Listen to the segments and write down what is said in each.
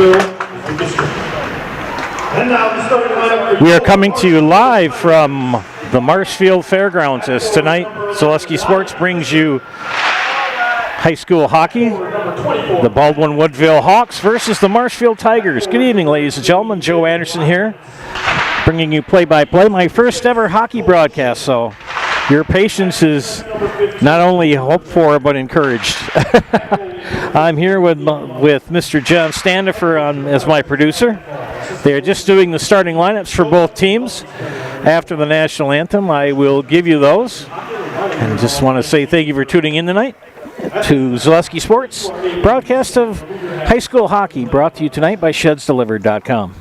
We are coming to you live from the Marshfield Fairgrounds as tonight Zaleski Sports brings you high school hockey. The Baldwin-Woodville Hawks versus the Marshfield Tigers. Good evening, ladies and gentlemen. Joe Anderson here, bringing you play-by-play. My first ever hockey broadcast, so your patience is not only hoped for but encouraged. I'm here with Mr. John Standifer as my producer. They are just doing the starting lineups for both teams. After the national anthem, I will give you those. And just want to say thank you for tuning in tonight to Zaleski Sports, broadcast of high school hockey, brought to you tonight by ShedsDelivered.com.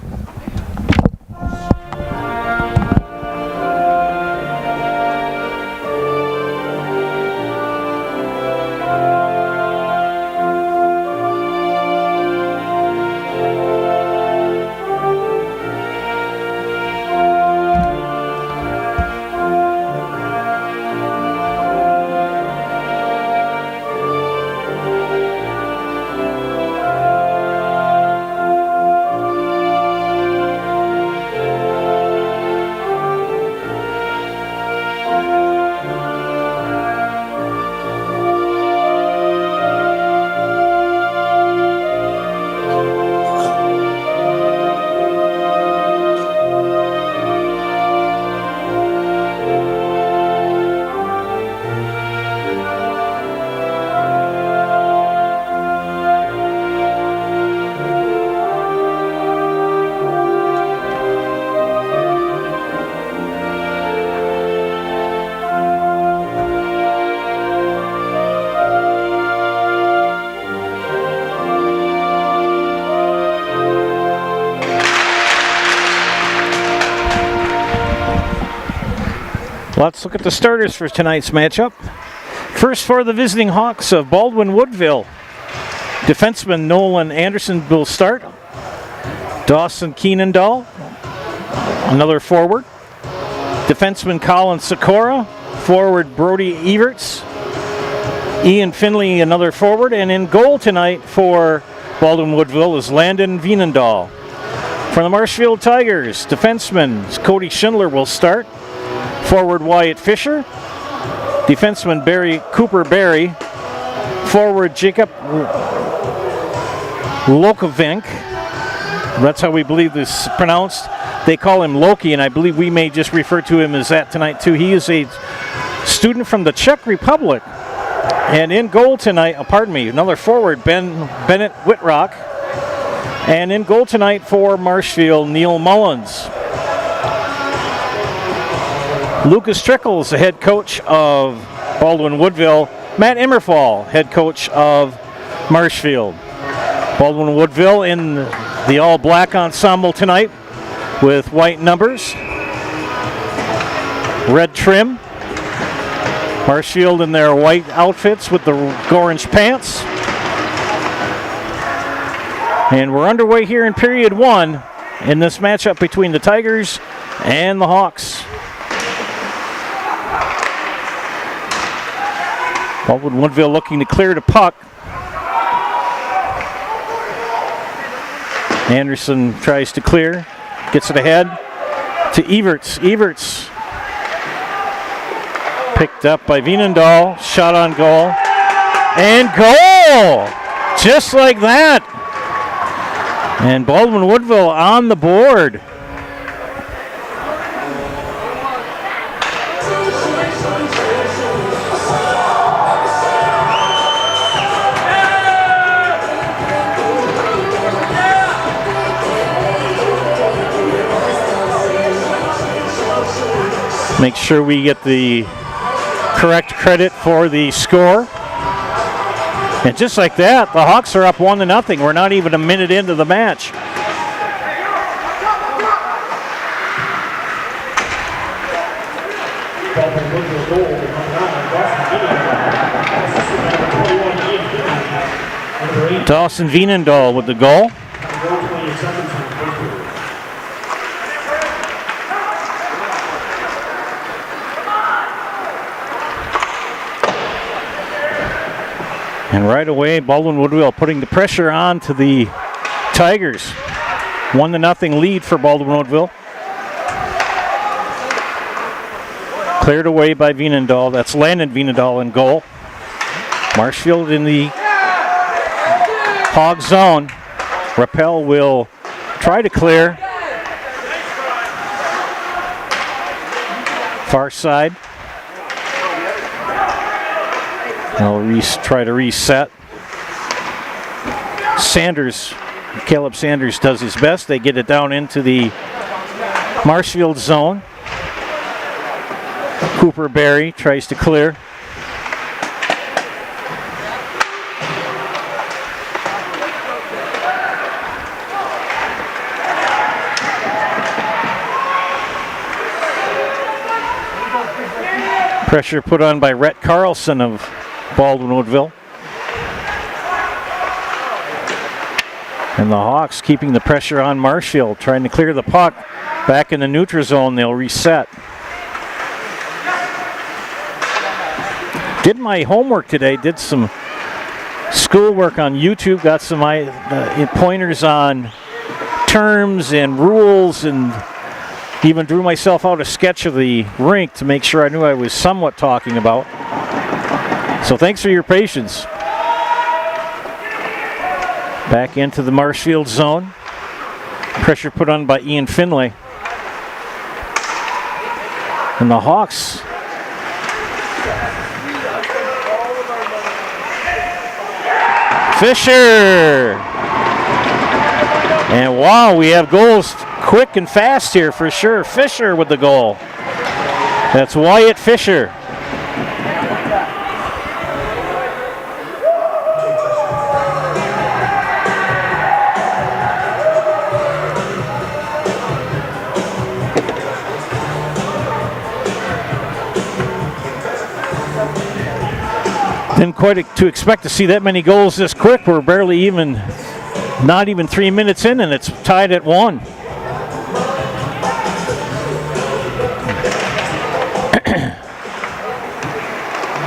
Let's look at the starters for tonight's matchup. First, for the visiting Hawks of Baldwin-Woodville, defenseman Nolan Anderson will start. Dawson Keenandahl, another forward. Defenseman Colin Sikora, forward Brody Everts. Ian Finley, another forward. And in goal tonight for Baldwin-Woodville is Landon Wienendahl. For the Marshfield Tigers, defenseman Cody Schindler will start. Forward Wyatt Fisher, defenseman Cooper Berry, forward Jacob Lokovenk. That's how we believe this is pronounced. They call him Loki, and I believe we may just refer to him as that tonight too. He is a student from the Czech Republic. And in goal tonight, another forward, Bennett Whitrock. And in goal tonight for Marshfield, Neil Mullins. Lucas Trickles, the head coach of Baldwin-Woodville. Matt Immerfall, head coach of Marshfield. Baldwin-Woodville in the all-black ensemble tonight with white numbers, red trim. Marshfield in their white outfits with the orange pants. And we're underway here in period one in this matchup between the Tigers and the Hawks. Baldwin-Woodville looking to clear the puck. Anderson tries to clear, gets it ahead to Everts. Everts picked up by Wienendahl, shot on goal, and goal! Just like that. And Baldwin-Woodville on the board. Make sure we get the correct credit for the score. And just like that, the Hawks are up 1-0. We're not even a minute into the match. Dawson Wienendahl with the goal. And right away, Baldwin-Woodville putting the pressure on to the Tigers, 1-0 lead for Baldwin-Woodville. Cleared away by Veenendahl. That's Landon Veenendahl in goal. Marshfield in the hog zone. Rappel will try to clear. Far side. They'll try to reset. Caleb Sanders does his best. They get it down into the Marshfield zone. Cooper Berry tries to clear. Pressure put on by Rhett Carlson of Baldwin-Woodville. And the Hawks keeping the pressure on Marshfield, trying to clear the puck. Back in the neutral zone, they'll reset. Did my homework today, did some schoolwork on YouTube, got some pointers on terms and rules, and even drew myself out a sketch of the rink to make sure I knew I was somewhat talking about. So thanks for your patience. Back into the Marshfield zone. Pressure put on by Ian Finlay. And the Hawks Fisher! And wow, we have goals quick and fast here for sure. Fisher with the goal. That's Wyatt Fisher. Didn't quite to expect to see that many goals this quick. We're not even 3 minutes in, and it's tied at 1.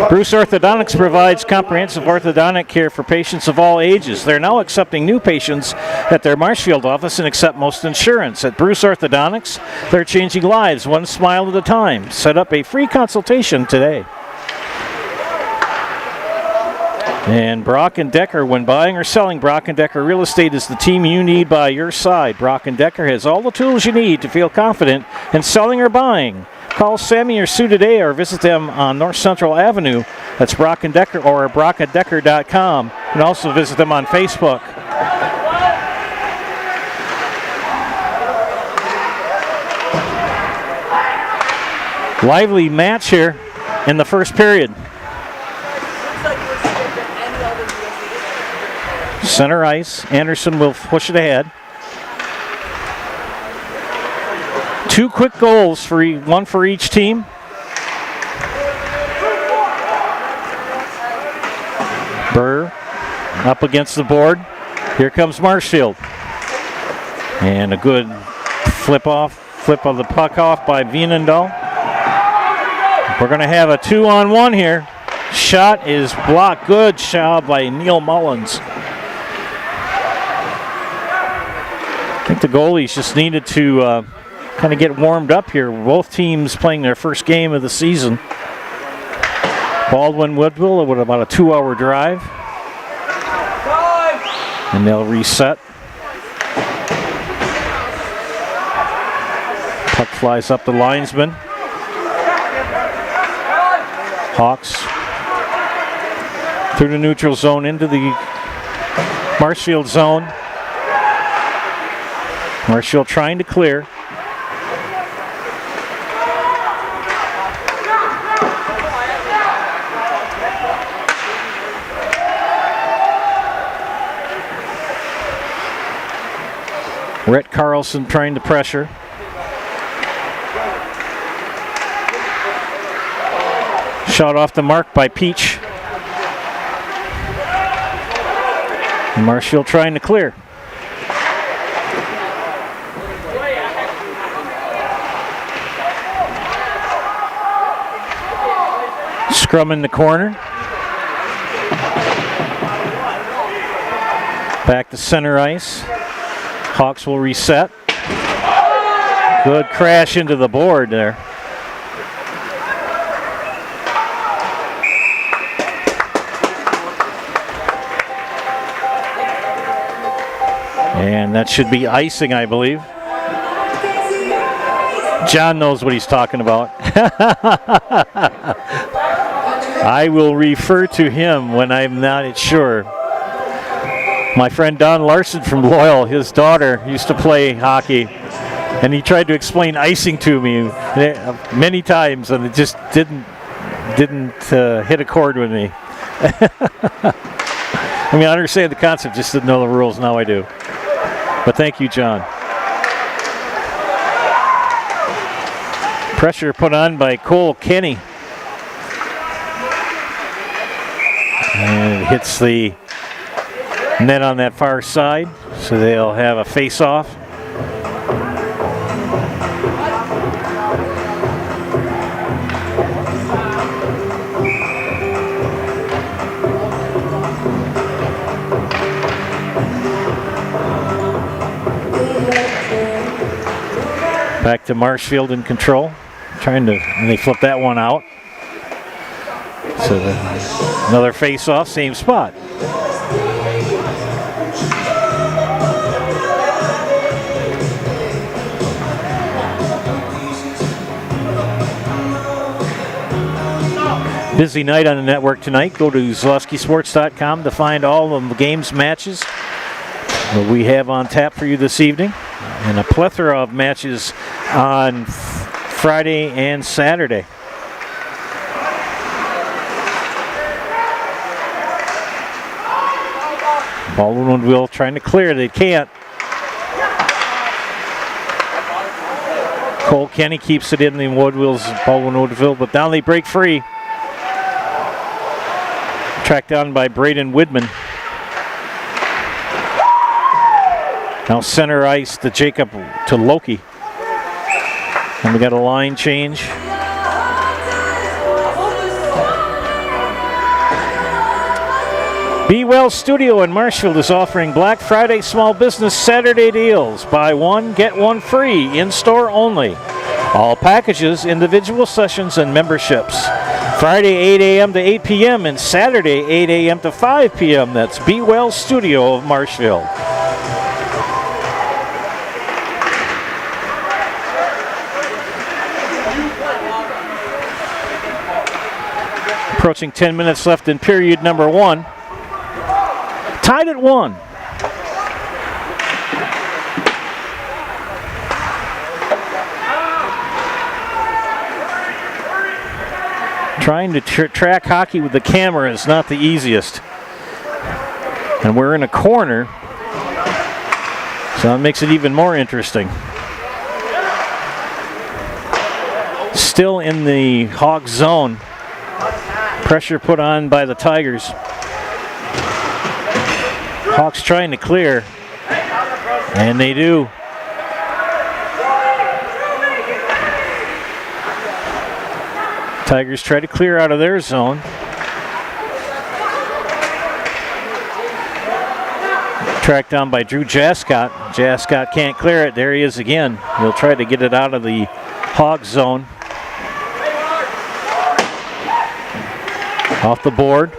Bruce Orthodontics provides comprehensive orthodontic care for patients of all ages. They're now accepting new patients at their Marshfield office and accept most insurance. At Bruce Orthodontics, they're changing lives one smile at a time. Set up a free consultation today. And Brock & Decker, when buying or selling, Brock & Decker Real Estate is the team you need by your side. Brock & Decker has all the tools you need to feel confident in selling or buying. Call Sammy or Sue today or visit them on North Central Avenue. That's Brock & Decker or brockanddecker.com. And also visit them on Facebook. Lively match here in the first period. Center ice. Anderson will push it ahead. 2 quick goals for one for each team. Burr up against the board. Here comes Marshfield. And a good flip of the puck off by Veenendahl. We're going to have a 2-on-1 here. Shot is blocked. Good shot by Neil Mullins. I think the goalies just needed to kind of get warmed up here. Both teams playing their first game of the season. Baldwin-Woodville with about a 2-hour drive. And they'll reset. Puck flies up the linesman. Hawks through the neutral zone into the Marshfield zone. Marshfield trying to clear. Rhett Carlson trying to pressure. Shot off the mark by Peach. And Marshfield trying to clear. Scrum in the corner. Back to center ice. Hawks will reset. Good crash into the board there. And that should be icing, I believe. John knows what he's talking about. I will refer to him when I'm not sure. My friend Don Larson from Loyal, his daughter used to play hockey, and he tried to explain icing to me many times, and it just didn't hit a chord with me. I mean, I understand the concept, just didn't know the rules. Now I do. But thank you, John. Pressure put on by Cole Kenny. And it hits the net on that far side, so they'll have a face-off. Back to Marshfield in control. And they flip that one out. So another face-off, same spot. Busy night on the network tonight. Go to ZalewskiSports.com to find all of the games, matches that we have on tap for you this evening. And a plethora of matches on Friday and Saturday. Baldwin-Woodville trying to clear. They can't. Cole Kenny keeps it in the Woodville's Baldwin-Woodville, but now they break free. Tracked down by Braden Widman. Now center ice to Jacob to Loki. And we got a line change. Be Well Studio in Marshfield is offering Black Friday Small Business Saturday deals. Buy one, get one free, in-store only. All packages, individual sessions, and memberships. Friday 8 a.m. to 8 p.m. and Saturday 8 a.m. to 5 p.m. That's Be Well Studio of Marshfield. Approaching 10 minutes left in period number one. Tied at 1. Trying to track hockey with the camera is not the easiest. And we're in a corner, so that makes it even more interesting. Still in the Hawks zone. Pressure put on by the Tigers. Hawks trying to clear, and they do. Tigers try to clear out of their zone. Tracked down by Drew Jascott. Jascott can't clear it. There he is again. He'll try to get it out of the Hawks zone. Off the board.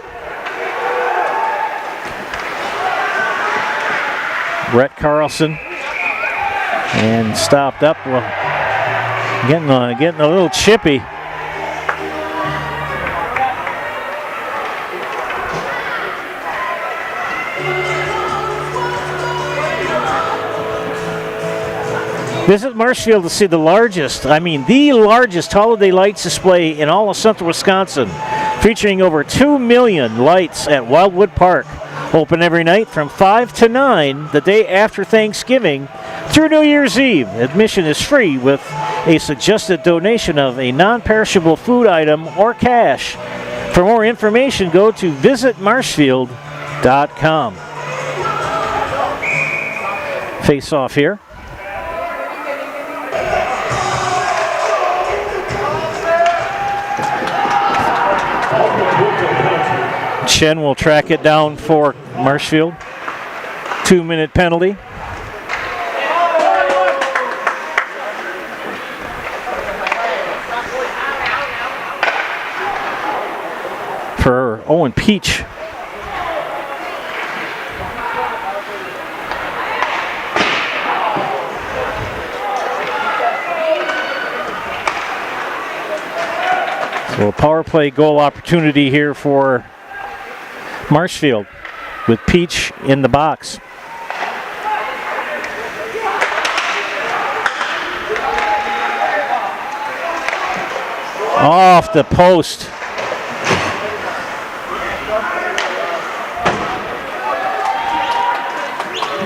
Brett Carlson. And stopped up. Well, getting a little chippy. Visit Marshfield to see the largest holiday lights display in all of central Wisconsin, featuring over 2 million lights at Wildwood Park. Open every night from 5 to 9 the day after Thanksgiving through New Year's Eve. Admission is free with a suggested donation of a non-perishable food item or cash. For more information, go to visitmarshfield.com. Face off here. Chen will track it down for Marshfield. 2-minute penalty. for Owen Peach. So a power play goal opportunity here for Marshfield with Peach in the box. Off the post.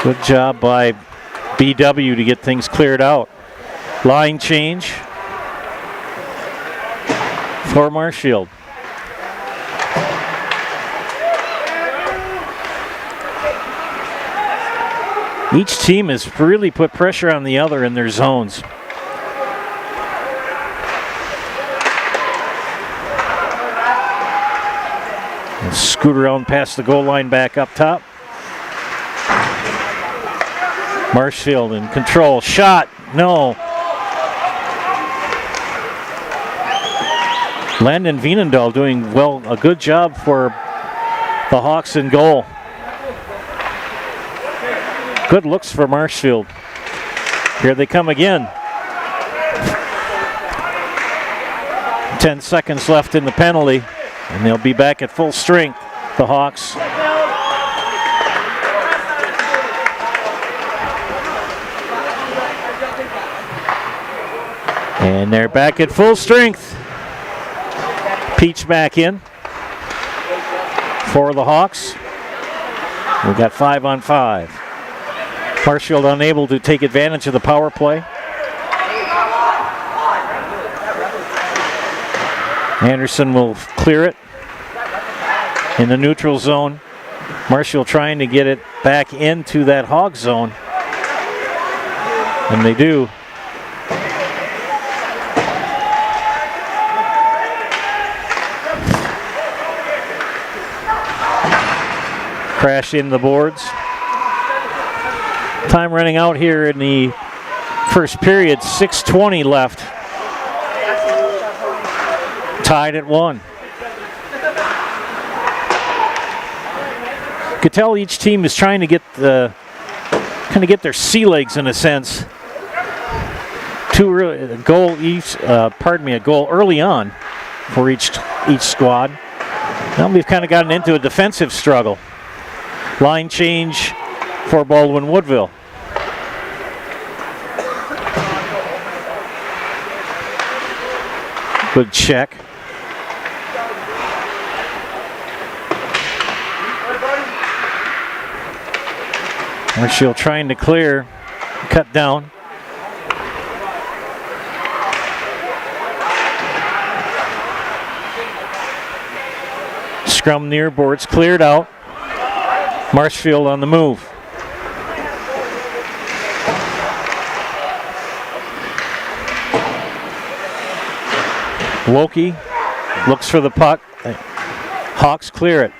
Good job by BW to get things cleared out. Line change for Marshfield. Each team has really put pressure on the other in their zones. And scoot around past the goal line back up top. Marshfield in control. Shot. No. Landon Wienendahl doing well, a good job for the Hawks in goal. Good looks for Marshfield. Here they come again. 10 seconds left in the penalty, and they'll be back at full strength, the Hawks. And they're back at full strength. Peach back in for the Hawks. We've got 5-on-5. Marshfield unable to take advantage of the power play. Anderson will clear it in the neutral zone. Marshfield trying to get it back into that hog zone. And they do. Crash in the boards. Time running out here in the first period, 6:20 left. Tied at 1. You could tell each team is trying to get get their sea legs in a sense. A goal early on for each squad. Now we've kind of gotten into a defensive struggle. Line change for Baldwin-Woodville. Good check. Marshfield trying to clear, cut down. Scrum near boards cleared out. Marshfield on the move. Wokey looks for the puck. Hawks clear it.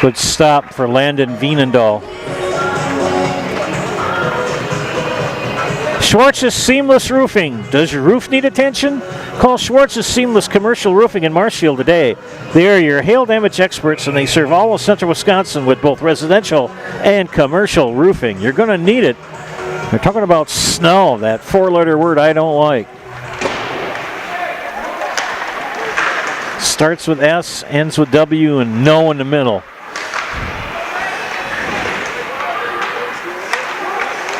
Good stop for Landon Wienendahl. Schwartz's Seamless Roofing. Does your roof need attention? Call Schwartz's Seamless Commercial Roofing in Marshfield today. They are your hail damage experts, and they serve all of central Wisconsin with both residential and commercial roofing. You're going to need it. They're talking about snow, that 4-letter word I don't like. Starts with S, ends with W, and no in the middle.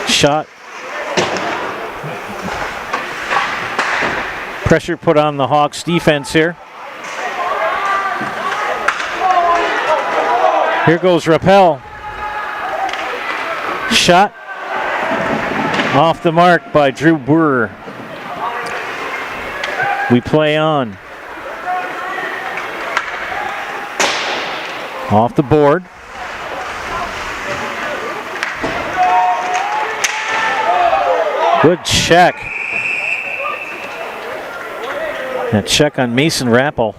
Shot. Pressure put on the Hawks defense here. Here goes Rappel. Shot. Off the mark by Drew Brewer. We play on. Off the board. Good check. That check on Mason Rappel.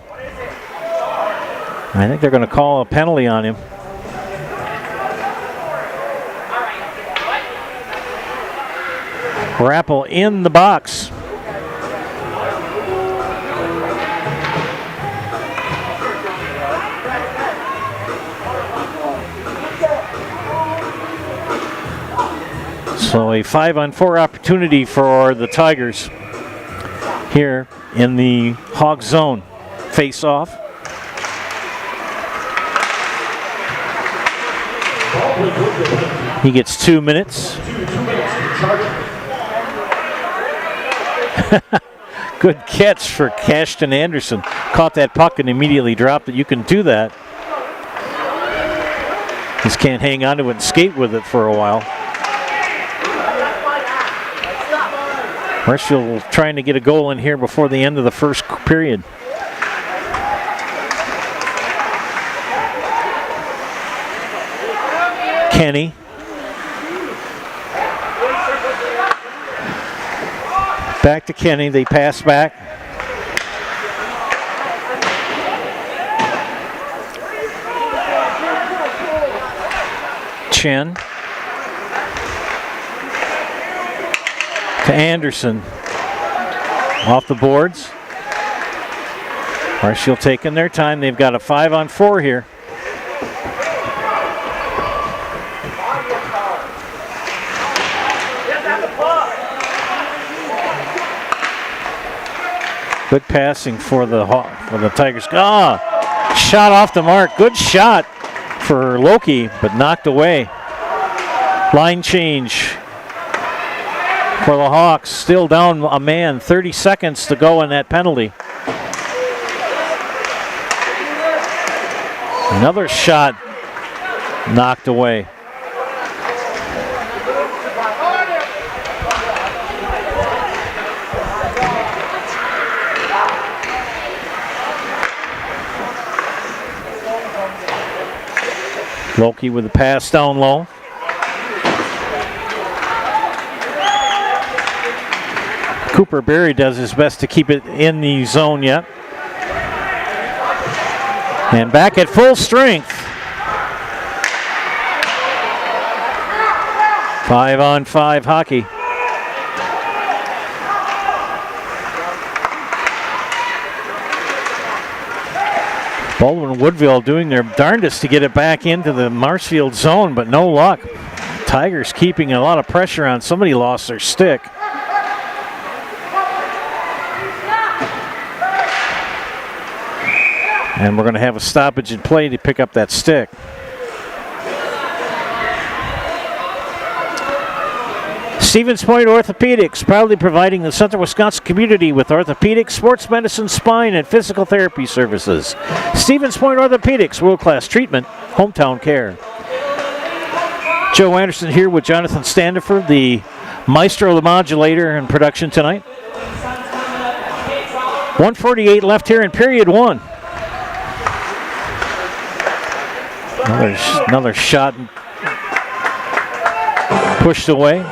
I think they're going to call a penalty on him. Grapple in the box. So a 5-on-4 opportunity for the Tigers here in the Hog zone. Face off. He gets 2 minutes. Good catch for Cashton Anderson. Caught that puck and immediately dropped it. You can do that. Just can't hang on to it and skate with it for a while. Marshfield trying to get a goal in here before the end of the first period. Kenny. Back to Kenny, they pass back. Chen. To Anderson. Off the boards. Marshfield taking their time. They've got a 5-on-4 here. Good passing for the Tigers. Shot off the mark. Good shot for Loki, but knocked away. Line change for the Hawks. Still down a man. 30 seconds to go in that penalty. Another shot knocked away. Loki with the pass down low. Cooper Berry does his best to keep it in the zone yet. And back at full strength. 5-on-5 hockey. Baldwin-Woodville doing their darndest to get it back into the Marshfield zone, but no luck. Tigers keeping a lot of pressure on. Somebody lost their stick. And we're going to have a stoppage in play to pick up that stick. Stevens Point Orthopedics, proudly providing the Central Wisconsin community with orthopedic, sports medicine, spine, and physical therapy services. Stevens Point Orthopedics, world-class treatment, hometown care. Joe Anderson here with Jonathan Standiford, the maestro of the modulator in production tonight. 1:48 left here in period one. Another shot pushed away.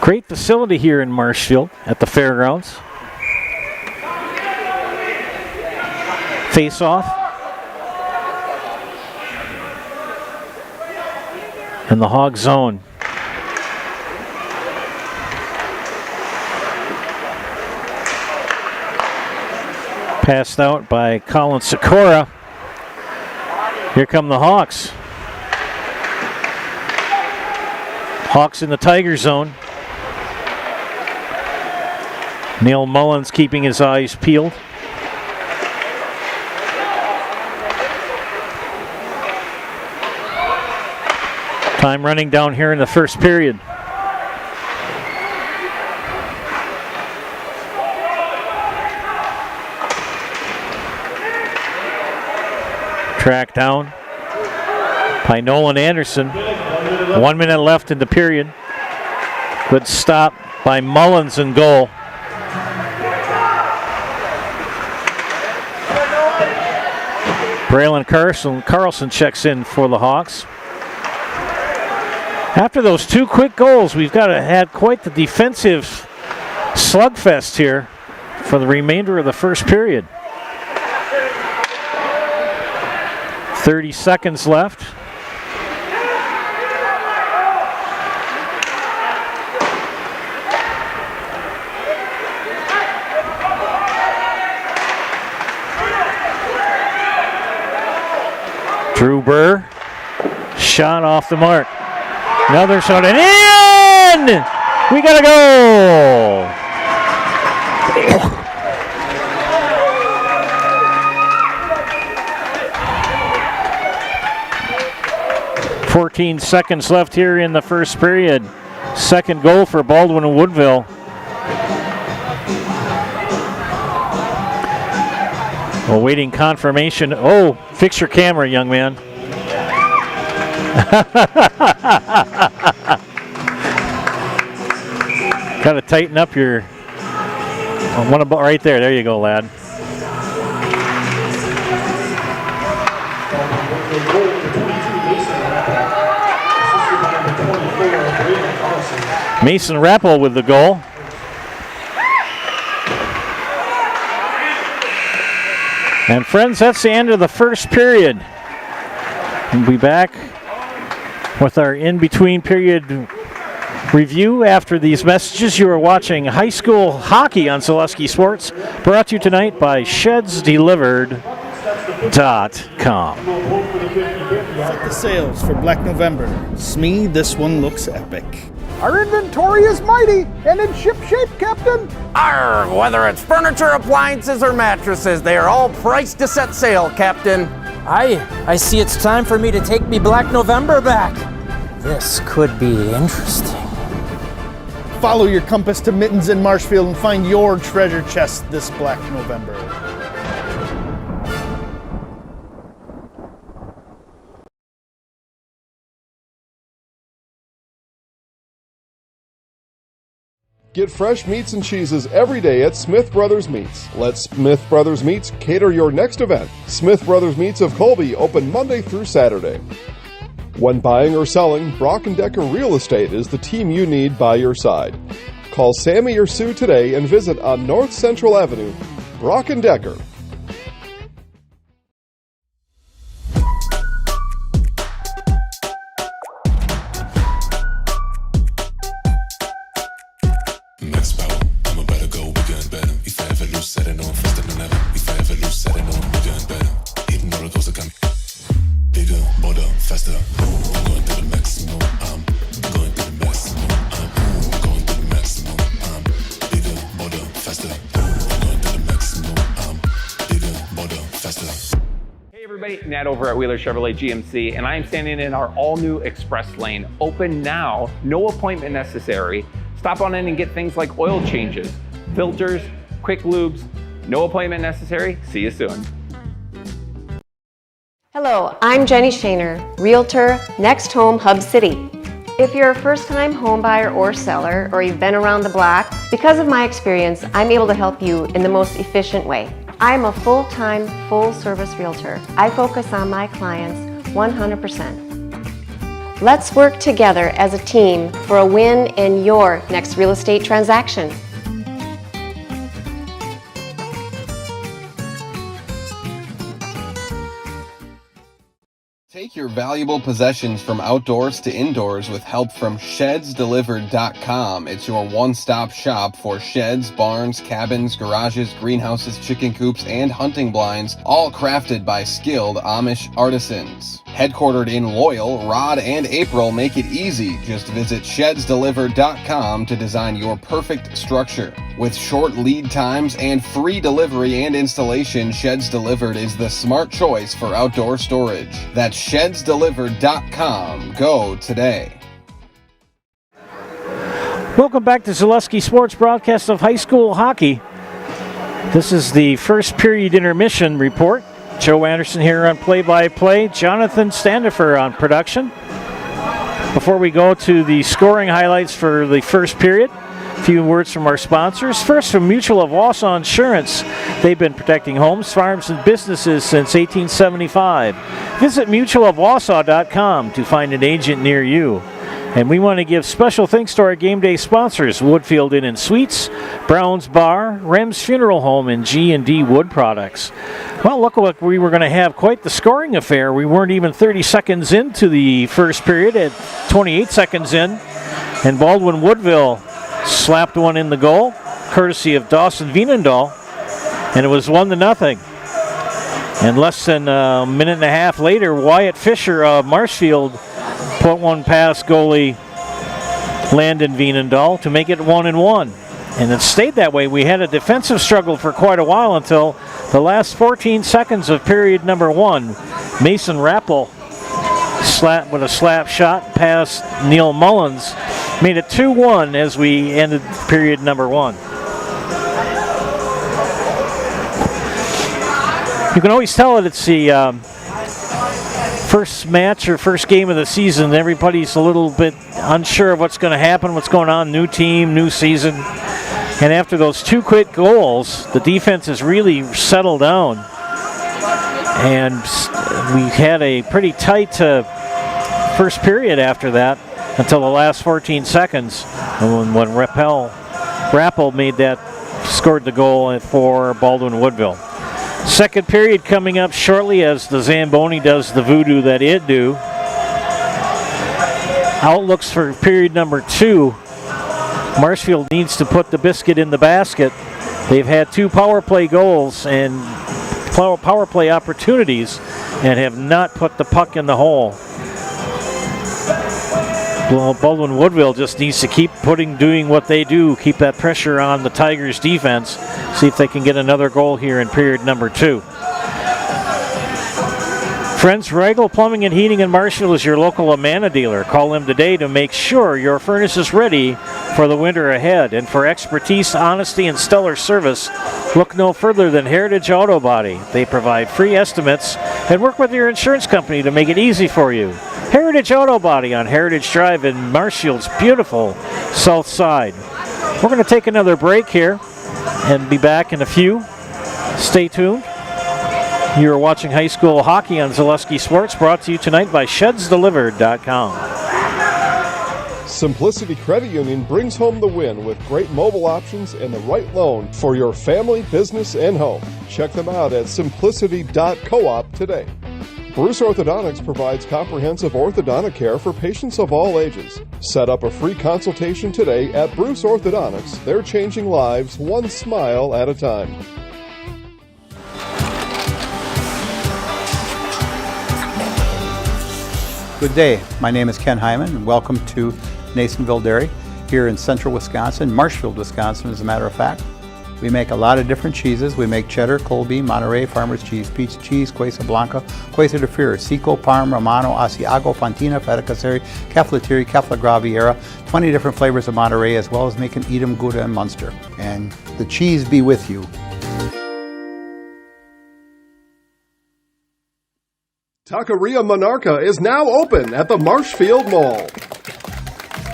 Great facility here in Marshfield at the fairgrounds. Face off. In the Hog zone. Passed out by Colin Sikora. Here come the Hawks. Hawks in the Tiger zone. Neil Mullins keeping his eyes peeled. Time running down here in the first period. Track down by Nolan Anderson. 1 minute left in the period. Good stop by Mullins in goal. Braylon Carlson checks in for the Hawks. After those two quick goals, we've got to had quite the defensive slugfest here for the remainder of the first period. 30 seconds left. Drew Burr, shot off the mark. Another shot and in! We gotta go! 14 seconds left here in the first period. Second goal for Baldwin-Woodville. Awaiting confirmation. Oh, fix your camera, young man. Got to tighten up your one about right there. There you go, lad. Mason Rappel with the goal. And friends, that's the end of the first period. We'll be back with our in-between period review after these messages. You are watching high school hockey on Zaleski Sports, brought to you tonight by ShedsDelivered.com. Set the sails for Black November. Smee, this one looks epic. Our inventory is mighty and in ship shape, Captain. Arr, whether it's furniture, appliances, or mattresses, they are all priced to set sail, Captain. I see it's time for me to take me Black November back. This could be interesting. Follow your compass to Mittens in Marshfield and find your treasure chest this Black November. Get fresh meats and cheeses every day at Smith Brothers Meats. Let Smith Brothers Meats cater your next event. Smith Brothers Meats of Colby open Monday through Saturday. When buying or selling, Brock & Decker Real Estate is the team you need by your side. Call Sammy or Sue today and visit on North Central Avenue. Brock & Decker. Nat over at Wheeler Chevrolet GMC, and I am standing in our all-new Express Lane. Open now, no appointment necessary. Stop on in and get things like oil changes, filters, quick lubes. No appointment necessary. See you soon. Hello, I'm Jenny Shaner, Realtor, Next Home Hub City. If you're a first-time home buyer or seller, or you've been around the block, because of my experience, I'm able to help you in the most efficient way. I'm a full-time, full-service realtor. I focus on my clients 100%. Let's work together as a team for a win in your next real estate transaction. Take your valuable possessions from outdoors to indoors with help from ShedsDelivered.com. It's your one-stop shop for sheds, barns, cabins, garages, greenhouses, chicken coops, and hunting blinds, all crafted by skilled Amish artisans. Headquartered in Loyal, Rod and April make it easy. Just visit ShedsDelivered.com to design your perfect structure. With short lead times and free delivery and installation, Sheds Delivered is the smart choice for outdoor storage. That's ShedsDelivered.com. Go today. Welcome back to Zaleski Sports broadcast of high school hockey. This is the first period intermission report. Joe Anderson here on play-by-play. Jonathan Standifer on production. Before we go to the scoring highlights for the first period, a few words from our sponsors. First, from Mutual of Wausau Insurance. They've been protecting homes, farms, and businesses since 1875. Visit mutualofwausau.com to find an agent near you. And we want to give special thanks to our game day sponsors, Woodfield Inn & Suites, Brown's Bar, Rem's Funeral Home, and G&D Wood Products. Well, look like we were going to have quite the scoring affair. We weren't even 30 seconds into the first period, at 28 seconds in, and Baldwin-Woodville slapped one in the goal, courtesy of Dawson Veenendahl, and it was 1-0. And less than a minute and a half later, Wyatt Fisher of Marshfield put one past goalie Landon Veenendahl to make it 1-1. And it stayed that way. We had a defensive struggle for quite a while until the last 14 seconds of period number 1. Mason Rappel with a slap shot past Neil Mullins made it 2-1 as we ended period number 1. You can always tell that it's the first match or first game of the season. Everybody's a little bit unsure of what's going to happen, what's going on, new team, new season. And after those 2 quick goals, the defense has really settled down. And we had a pretty tight first period after that until the last 14 seconds when Rappel made that, scored the goal for Baldwin-Woodville. Second period coming up shortly as the Zamboni does the voodoo that it do. Outlooks for period number 2. Marshfield needs to put the biscuit in the basket. They've had 2 power play goals and power play opportunities and have not put the puck in the hole. Well, Baldwin-Woodville just needs to keep doing what they do, keep that pressure on the Tigers defense, see if they can get another goal here in period number 2. Friends, Regal Plumbing and Heating in Marshfield is your local Amana dealer. Call them today to make sure your furnace is ready for the winter ahead. And for expertise, honesty, and stellar service, look no further than Heritage Auto Body. They provide free estimates and work with your insurance company to make it easy for you. Heritage Auto Body on Heritage Drive in Marshfield's beautiful south side. We're going to take another break here and be back in a few. Stay tuned. You are watching high school hockey on Zaleski Sports, brought to you tonight by ShedsDelivered.com. Simplicity Credit Union brings home the win with great mobile options and the right loan for your family, business, and home. Check them out at simplicity.coop today. Bruce Orthodontics provides comprehensive orthodontic care for patients of all ages. Set up a free consultation today at Bruce Orthodontics. They're changing lives one smile at a time. Good day. My name is Ken Hyman, and welcome to Nasonville Dairy here in central Wisconsin, Marshfield, Wisconsin, as a matter of fact. We make a lot of different cheeses. We make cheddar, Colby, Monterey, Farmer's Cheese, Pizza Cheese, Quesa Blanca, Quesa de Freer, Seco, Parm, Romano, Asiago, Fontina, Feta Caseri, Caflateri, Cafla Graviera, 20 different flavors of Monterey, as well as making Edam, Gouda, and Munster. And the cheese be with you. Taqueria Monarca is now open at the Marshfield Mall.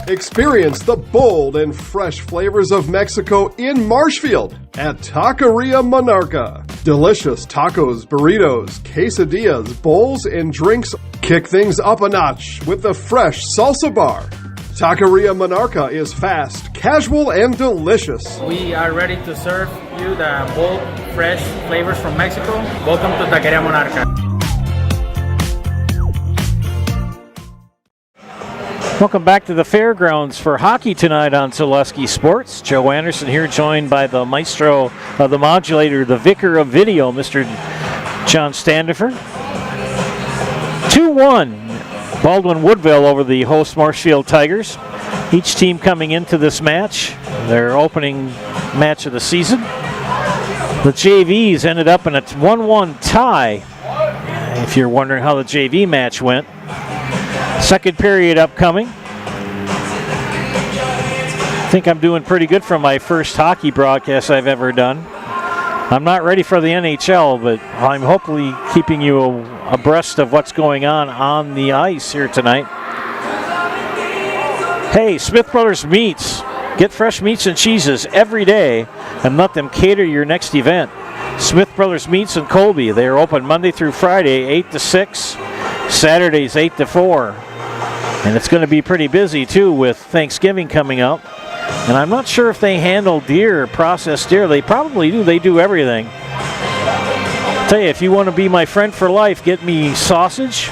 Experience the bold and fresh flavors of Mexico in Marshfield at Taqueria Monarca. Delicious tacos, burritos, quesadillas, bowls, and drinks. Kick things up a notch with the fresh salsa bar. Taqueria Monarca is fast, casual, and delicious. We are ready to serve you the bold, fresh flavors from Mexico. Welcome to Taqueria Monarca. Welcome back to the fairgrounds for hockey tonight on Zaleski Sports. Joe Anderson here, joined by the maestro of the modulator, the vicar of video, Mr. John Standifer. 2-1, Baldwin-Woodville over the host Marshfield Tigers. Each team coming into this match, their opening match of the season. The JVs ended up in a 1-1 tie, if you're wondering how the JV match went. Second period upcoming. I think I'm doing pretty good for my first hockey broadcast I've ever done. I'm not ready for the NHL, but I'm hopefully keeping you abreast of what's going on the ice here tonight. Hey, Smith Brothers Meats. Get fresh meats and cheeses every day and let them cater your next event. Smith Brothers Meats in Colby. They are open Monday through Friday, 8 to 6, Saturdays, 8 to 4. And it's going to be pretty busy, too, with Thanksgiving coming up. And I'm not sure if they handle deer, processed deer. They probably do. They do everything. Tell you, if you want to be my friend for life, get me sausage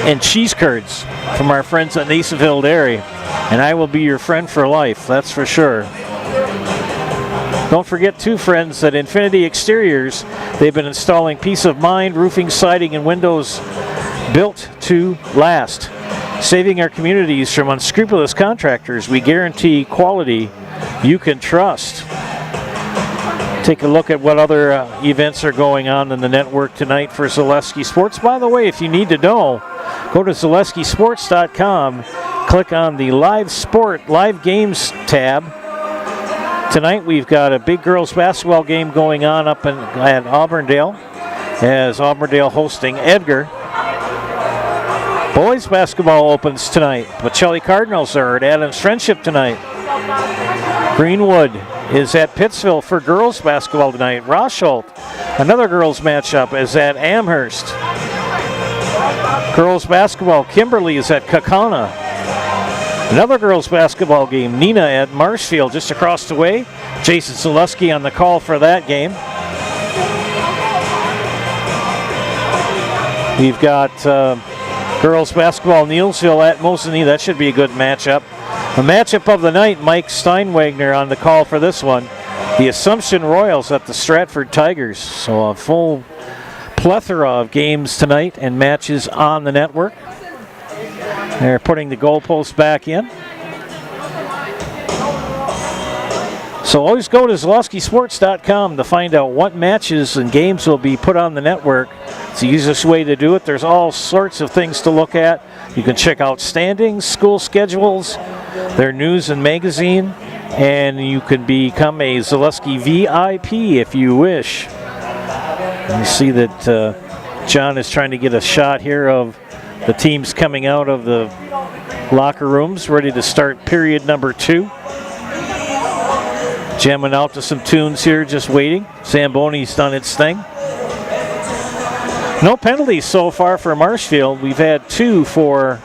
and cheese curds from our friends at Nasonville Dairy, and I will be your friend for life, that's for sure. Don't forget, too, friends, that Infinity Exteriors, they've been installing peace of mind, roofing, siding, and windows built to last. Saving our communities from unscrupulous contractors, we guarantee quality you can trust. Take a look at what other events are going on in the network tonight for Zaleski Sports. By the way, if you need to know, go to ZaleskiSports.com, click on the Live Games tab. Tonight we've got a big girls basketball game going on up at Auburndale, as Auburndale hosting Edgar. Boys basketball opens tonight. Pacelli Cardinals are at Adams Friendship tonight. Greenwood is at Pittsville for girls basketball tonight. Rosholt, another girls matchup, is at Amherst. Girls basketball, Kimberly is at Kaukauna. Another girls basketball game, Nina at Marshfield, just across the way. Jason Zaleski on the call for that game. We've got girls basketball, Neelsville at Mosinee. That should be a good matchup. The matchup of the night, Mike Steinwagner on the call for this one. The Assumption Royals at the Stratford Tigers. So a full plethora of games tonight and matches on the network. They're putting the goalposts back in. So always go to ZaleskiSports.com to find out what matches and games will be put on the network. It's the easiest way to do it. There's all sorts of things to look at. You can check out standings, school schedules, their news and magazine, and you can become a Zaleski VIP if you wish. You see that John is trying to get a shot here of the teams coming out of the locker rooms, ready to start period number 2. Jamming out to some tunes here, just waiting. Zamboni's done its thing. No penalties so far for Marshfield. We've had 2 for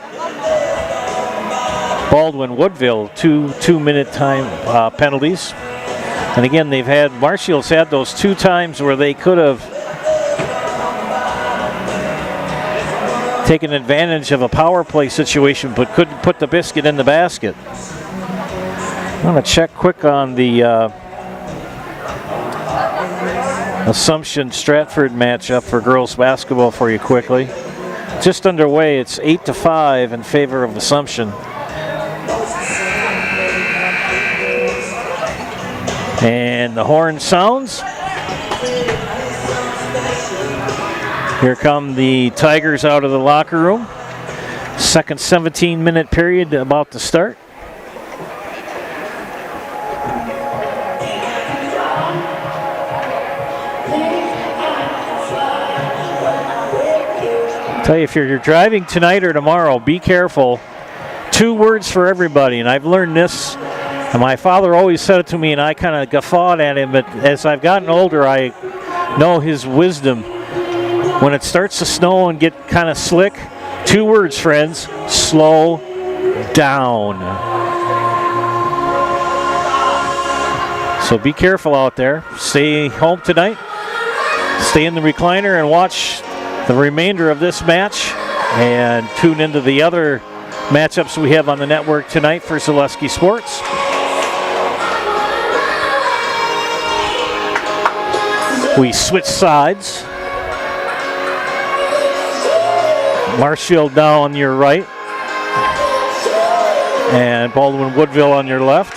Baldwin-Woodville, 2-minute time penalties. And again, Marshfield's had those 2 times where they could have taken advantage of a power play situation but couldn't put the biscuit in the basket. I'm going to check quick on the Assumption Stratford matchup for girls basketball for you quickly. Just underway, it's 8-5 in favor of Assumption. And the horn sounds. Here come the Tigers out of the locker room. Second 17-minute period about to start. Tell you, if you're driving tonight or tomorrow, be careful. 2 words for everybody, and I've learned this. And my father always said it to me, and I kind of guffawed at him, but as I've gotten older, I know his wisdom. When it starts to snow and get kind of slick, 2 words, friends: slow down. So be careful out there. Stay home tonight. Stay in the recliner and watch the remainder of this match, and tune into the other matchups we have on the network tonight for Zaleski Sports. We switch sides. Marshfield now on your right, and Baldwin-Woodville on your left.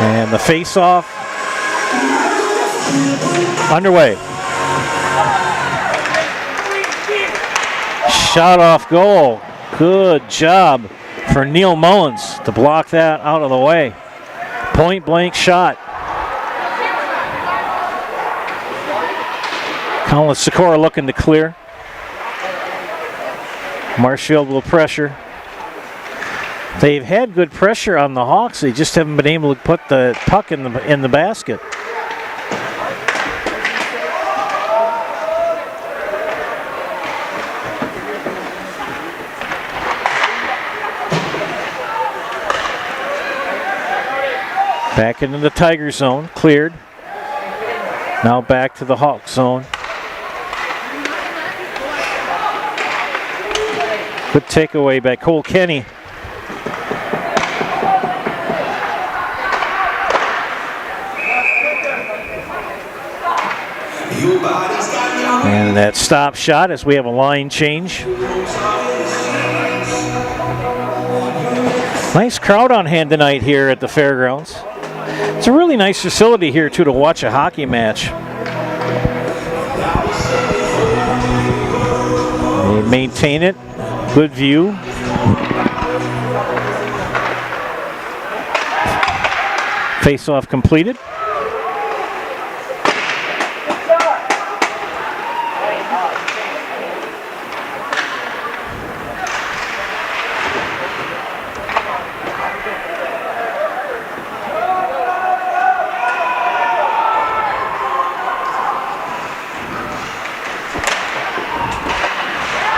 And the face-off underway. Shot off goal. Good job for Neil Mullins to block that out of the way. Point blank shot. Colin Sikora looking to clear. Marshfield will pressure. They've had good pressure on the Hawks. They just haven't been able to put the puck in the basket. Back into the Tiger zone, cleared. Now back to the Hawk zone. Good takeaway by Cole Kenny. And that stop shot as we have a line change. Nice crowd on hand tonight here at the fairgrounds. It's a really nice facility here too to watch a hockey match. They maintain it. Good view. Face-off completed.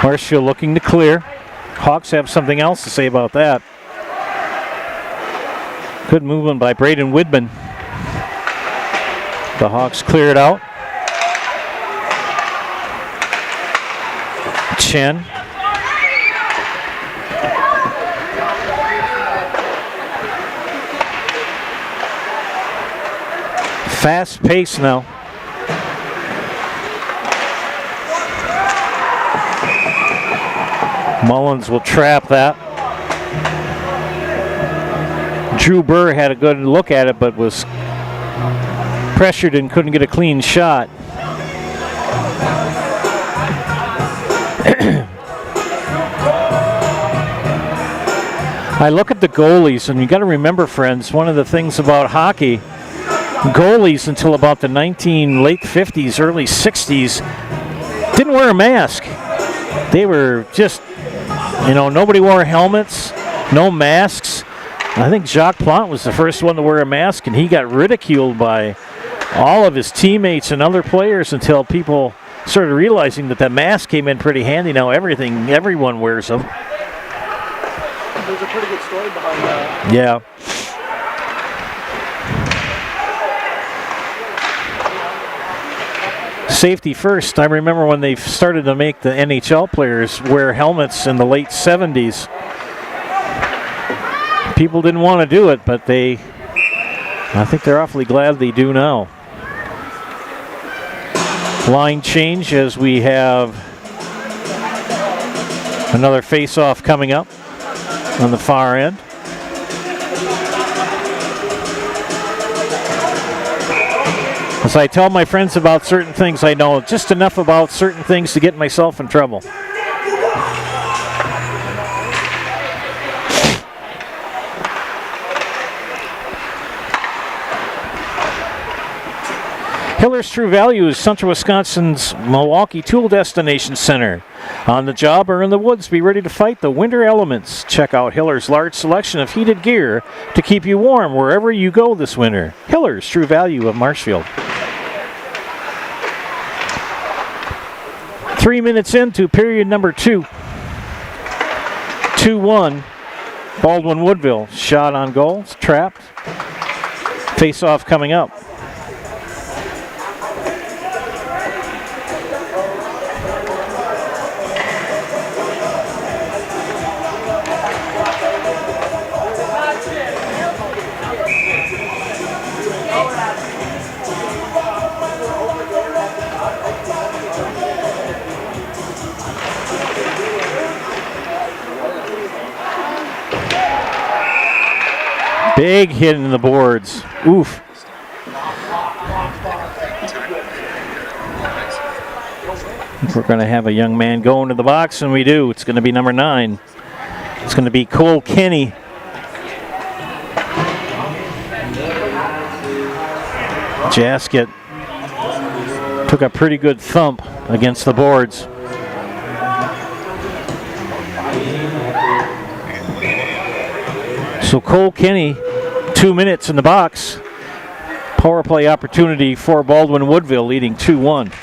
Marshfield looking to clear. Hawks have something else to say about that. Good movement by Braden Widman. The Hawks clear it out. Chen. Fast pace now. Mullins will trap that. Drew Burr had a good look at it, but was pressured and couldn't get a clean shot. I look at the goalies, and you got to remember, friends, one of the things about hockey, goalies until about the late 50s, early 60s, didn't wear a mask. They were just, nobody wore helmets, no masks. I think Jacques Plante was the first one to wear a mask, and he got ridiculed by all of his teammates and other players until people started realizing that mask came in pretty handy. Now everyone wears them. There's a pretty good story behind that. Yeah. Safety first. I remember when they started to make the NHL players wear helmets in the late 70s. People didn't want to do it, but I think they're awfully glad they do now. Line change as we have another face-off coming up on the far end. As I tell my friends about certain things, I know just enough about certain things to get myself in trouble. Hiller's True Value is Central Wisconsin's Milwaukee Tool Destination Center. On the job or in the woods, be ready to fight the winter elements. Check out Hiller's large selection of heated gear to keep you warm wherever you go this winter. Hiller's True Value of Marshfield. 3 minutes into period number 2. 2-1. Baldwin-Woodville. Shot on goal. It's trapped. Face-off coming up. Big hit in the boards. Oof. We're going to have a young man go into the box, and we do. It's going to be number 9. It's going to be Cole Kenny. Jasket took a pretty good thump against the boards. So Cole Kenny, 2 minutes in the box. Power play opportunity for Baldwin-Woodville, leading 2-1.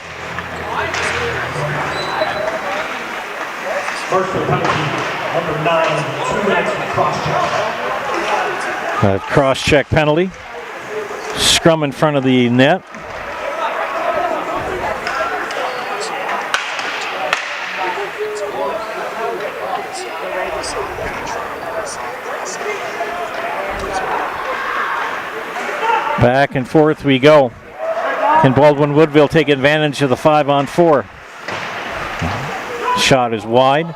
First penalty, number 9, 2 minutes for cross-check. Cross-check penalty. Scrum in front of the net. Back and forth we go. And Baldwin-Woodville take advantage of the 5-on-4. Shot is wide.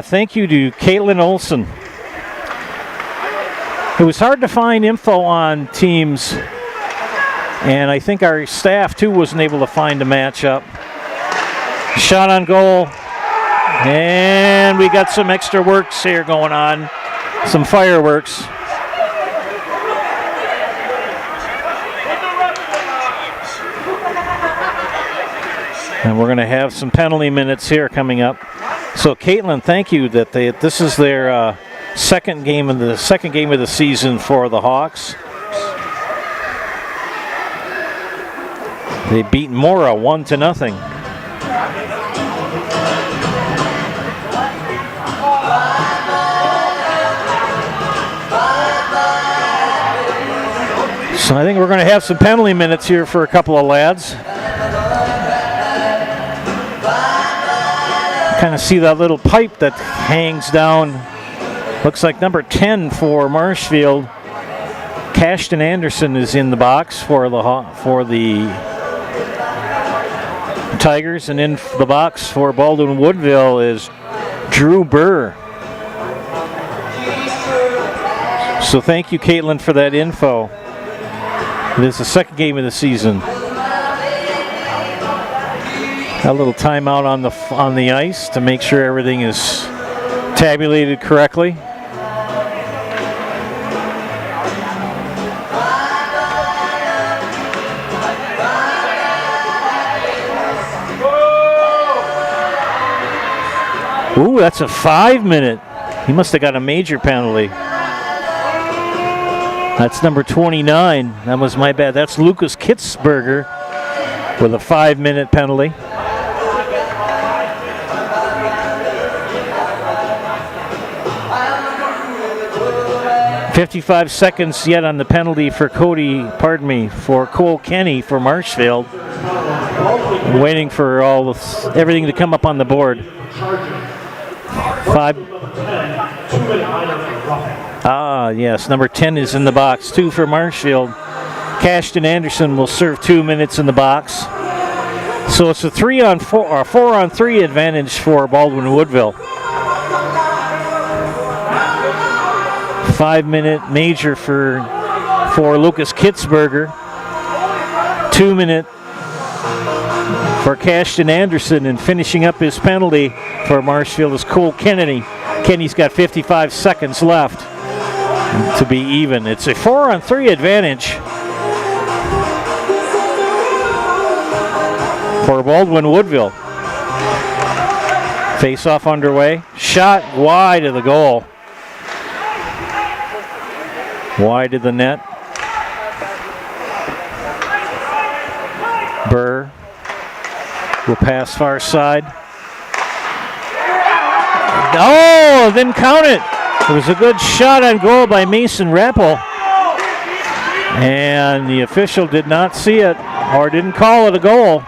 Thank you to Caitlin Olson. It was hard to find info on teams, and I think our staff too wasn't able to find a matchup. Shot on goal, and we got some extra works here going on, some fireworks. And we're going to have some penalty minutes here coming up. So Caitlin, thank you that this is their second game of the season for the Hawks. They beat Mora 1-0. So I think we're going to have some penalty minutes here for a couple of lads. Kind of see that little pipe that hangs down. Looks like number 10 for Marshfield. Cashton Anderson is in the box for the Tigers, and in the box for Baldwin-Woodville is Drew Burr. So thank you, Caitlin, for that info. It is the second game of the season. A little timeout on the ice to make sure everything is tabulated correctly. Ooh, that's a 5-minute. He must have got a major penalty. That's number 29. That was my bad. That's Lucas Kitzberger with a 5-minute penalty. 55 seconds yet on the penalty for for Cole Kenny for Marshfield. Waiting for everything to come up on the board. Yes, number 10 is in the box. 2 for Marshfield. Cashton Anderson will serve 2 minutes in the box. So it's a 3-on-4 or 4-on-3 advantage for Baldwin-Woodville. 5-minute major for Lucas Kitzberger. 2-minute for Cashton Anderson, and finishing up his penalty for Marshfield is Cole Kennedy. Kenny's got 55 seconds left to be even. It's a 4-on-3 advantage for Baldwin-Woodville. Face-off underway. Shot wide of the goal. Wide of the net. Burr will pass far side. Oh, didn't count it. It was a good shot on goal by Mason Rappel. And the official did not see it, or didn't call it a goal.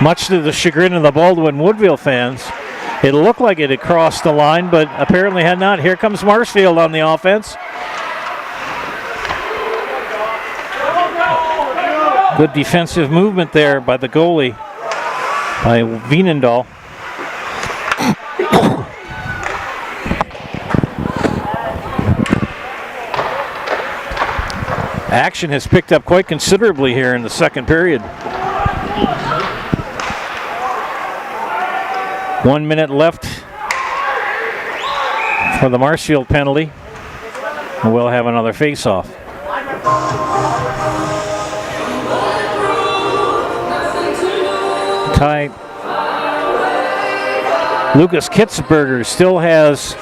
Much to the chagrin of the Baldwin-Woodville fans. It looked like it had crossed the line, but apparently had not. Here comes Marshfield on the offense. Good defensive movement there by the goalie, by Wienendahl. Action has picked up quite considerably here in the second period. 1 minute left for the Marshfield penalty. And we'll have another face-off. Tie. Lucas Kitzberger still has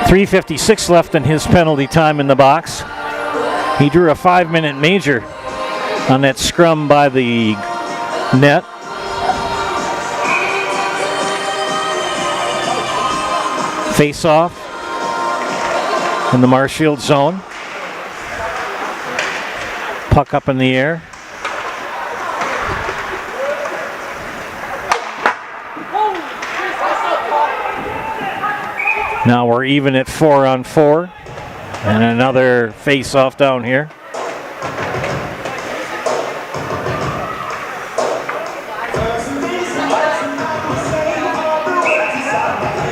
3:56 left in his penalty time in the box. He drew a 5-minute major on that scrum by the net. Face off in the Marshfield zone. Puck up in the air. Now we're even at 4-on-4. And another face off down here.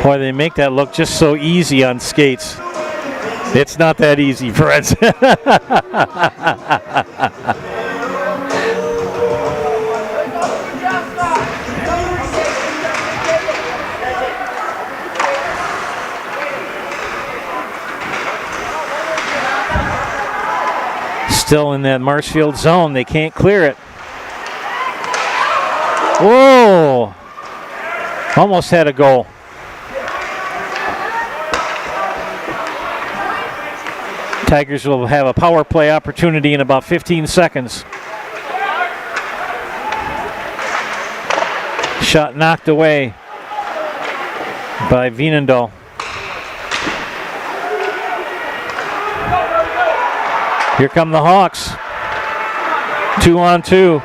Boy, they make that look just so easy on skates. It's not that easy, friends. Still in that Marshfield zone. They can't clear it. Whoa! Almost had a goal. Tigers will have a power play opportunity in about 15 seconds. Shot knocked away by Veenendahl. Here come the Hawks. 2-on-2.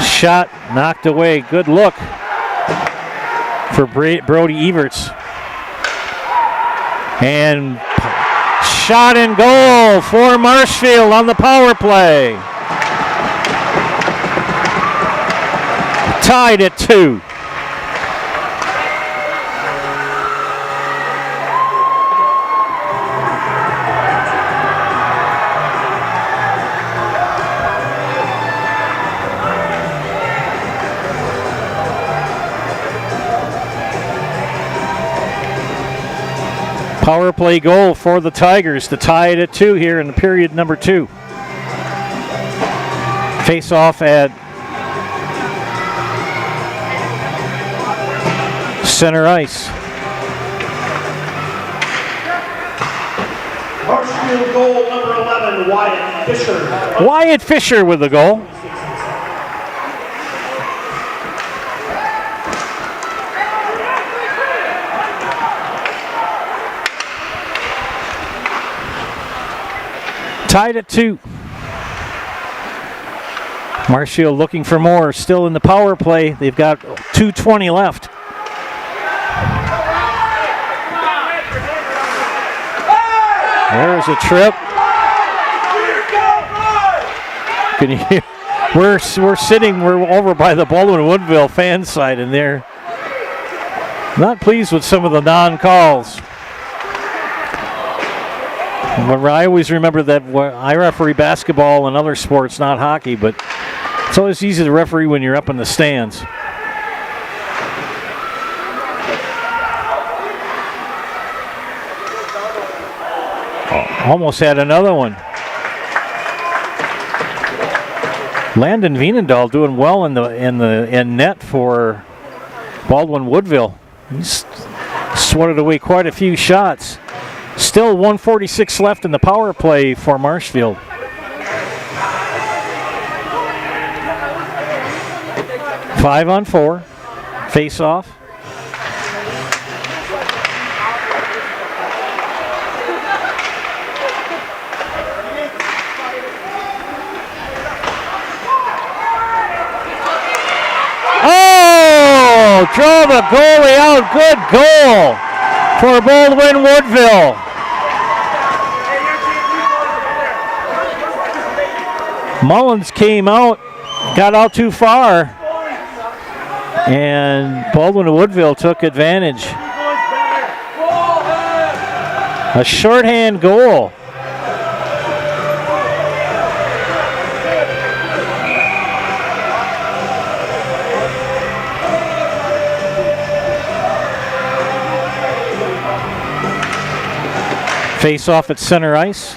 Shot knocked away. Good look for Brody Everts. And shot and goal for Marshfield on the power play. Tied at 2. Power play goal for the Tigers to tie it at 2 here in the period number 2. Face off at center ice. Marshfield goal number 11, Wyatt Fisher. Wyatt Fisher with the goal. Tied at 2. Marshfield looking for more. Still in the power play. They've got 2:20 left. There's a trip. Can you hear? We're over by the Baldwin-Woodville fan side, and they're not pleased with some of the non-calls. I always remember that I referee basketball and other sports, not hockey, but it's always easy to referee when you're up in the stands. Almost had another one. Landon Veenendahl doing well in net for Baldwin-Woodville. He's swatted away quite a few shots. Still 1:46 left in the power play for Marshfield. Five on 4. Face off. Oh! Draw the goalie out. Good goal for Baldwin-Woodville. Mullins came out, got out too far, and Baldwin-Woodville took advantage. A shorthand goal. Face off at center ice.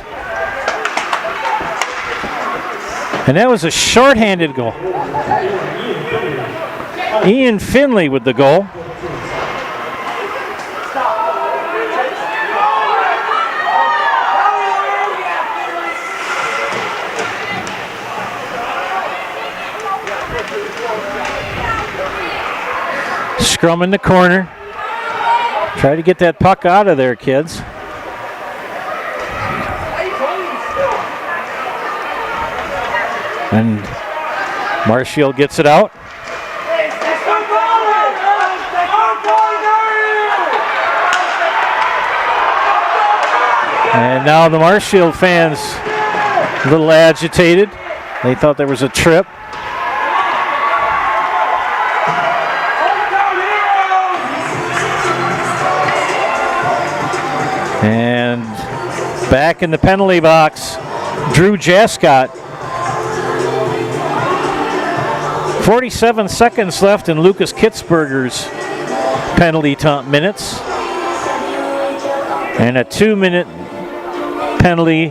And that was a shorthanded goal. Ian Finley with the goal. Scrum in the corner. Try to get that puck out of there, kids. And Marshfield gets it out. And now the Marshfield fans a little agitated. They thought there was a trip. And back in the penalty box, Drew Jascott. 47 seconds left in Lucas Kitzberger's penalty minutes. And a 2-minute penalty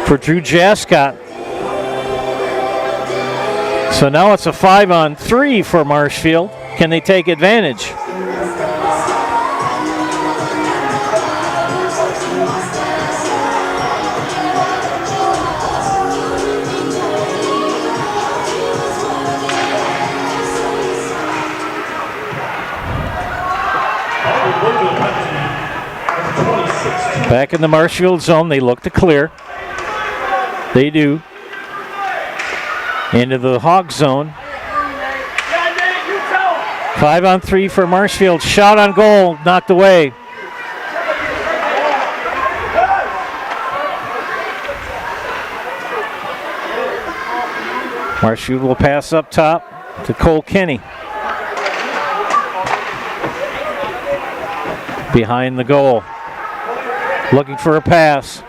for Drew Jascott. So now it's a 5-on-3 for Marshfield. Can they take advantage? Back in the Marshfield zone, they look to clear. They do. Into the Hog zone. 5-on-3 for Marshfield. Shot on goal, knocked away. Marshfield will pass up top to Cole Kenny. Behind the goal. Looking for a pass.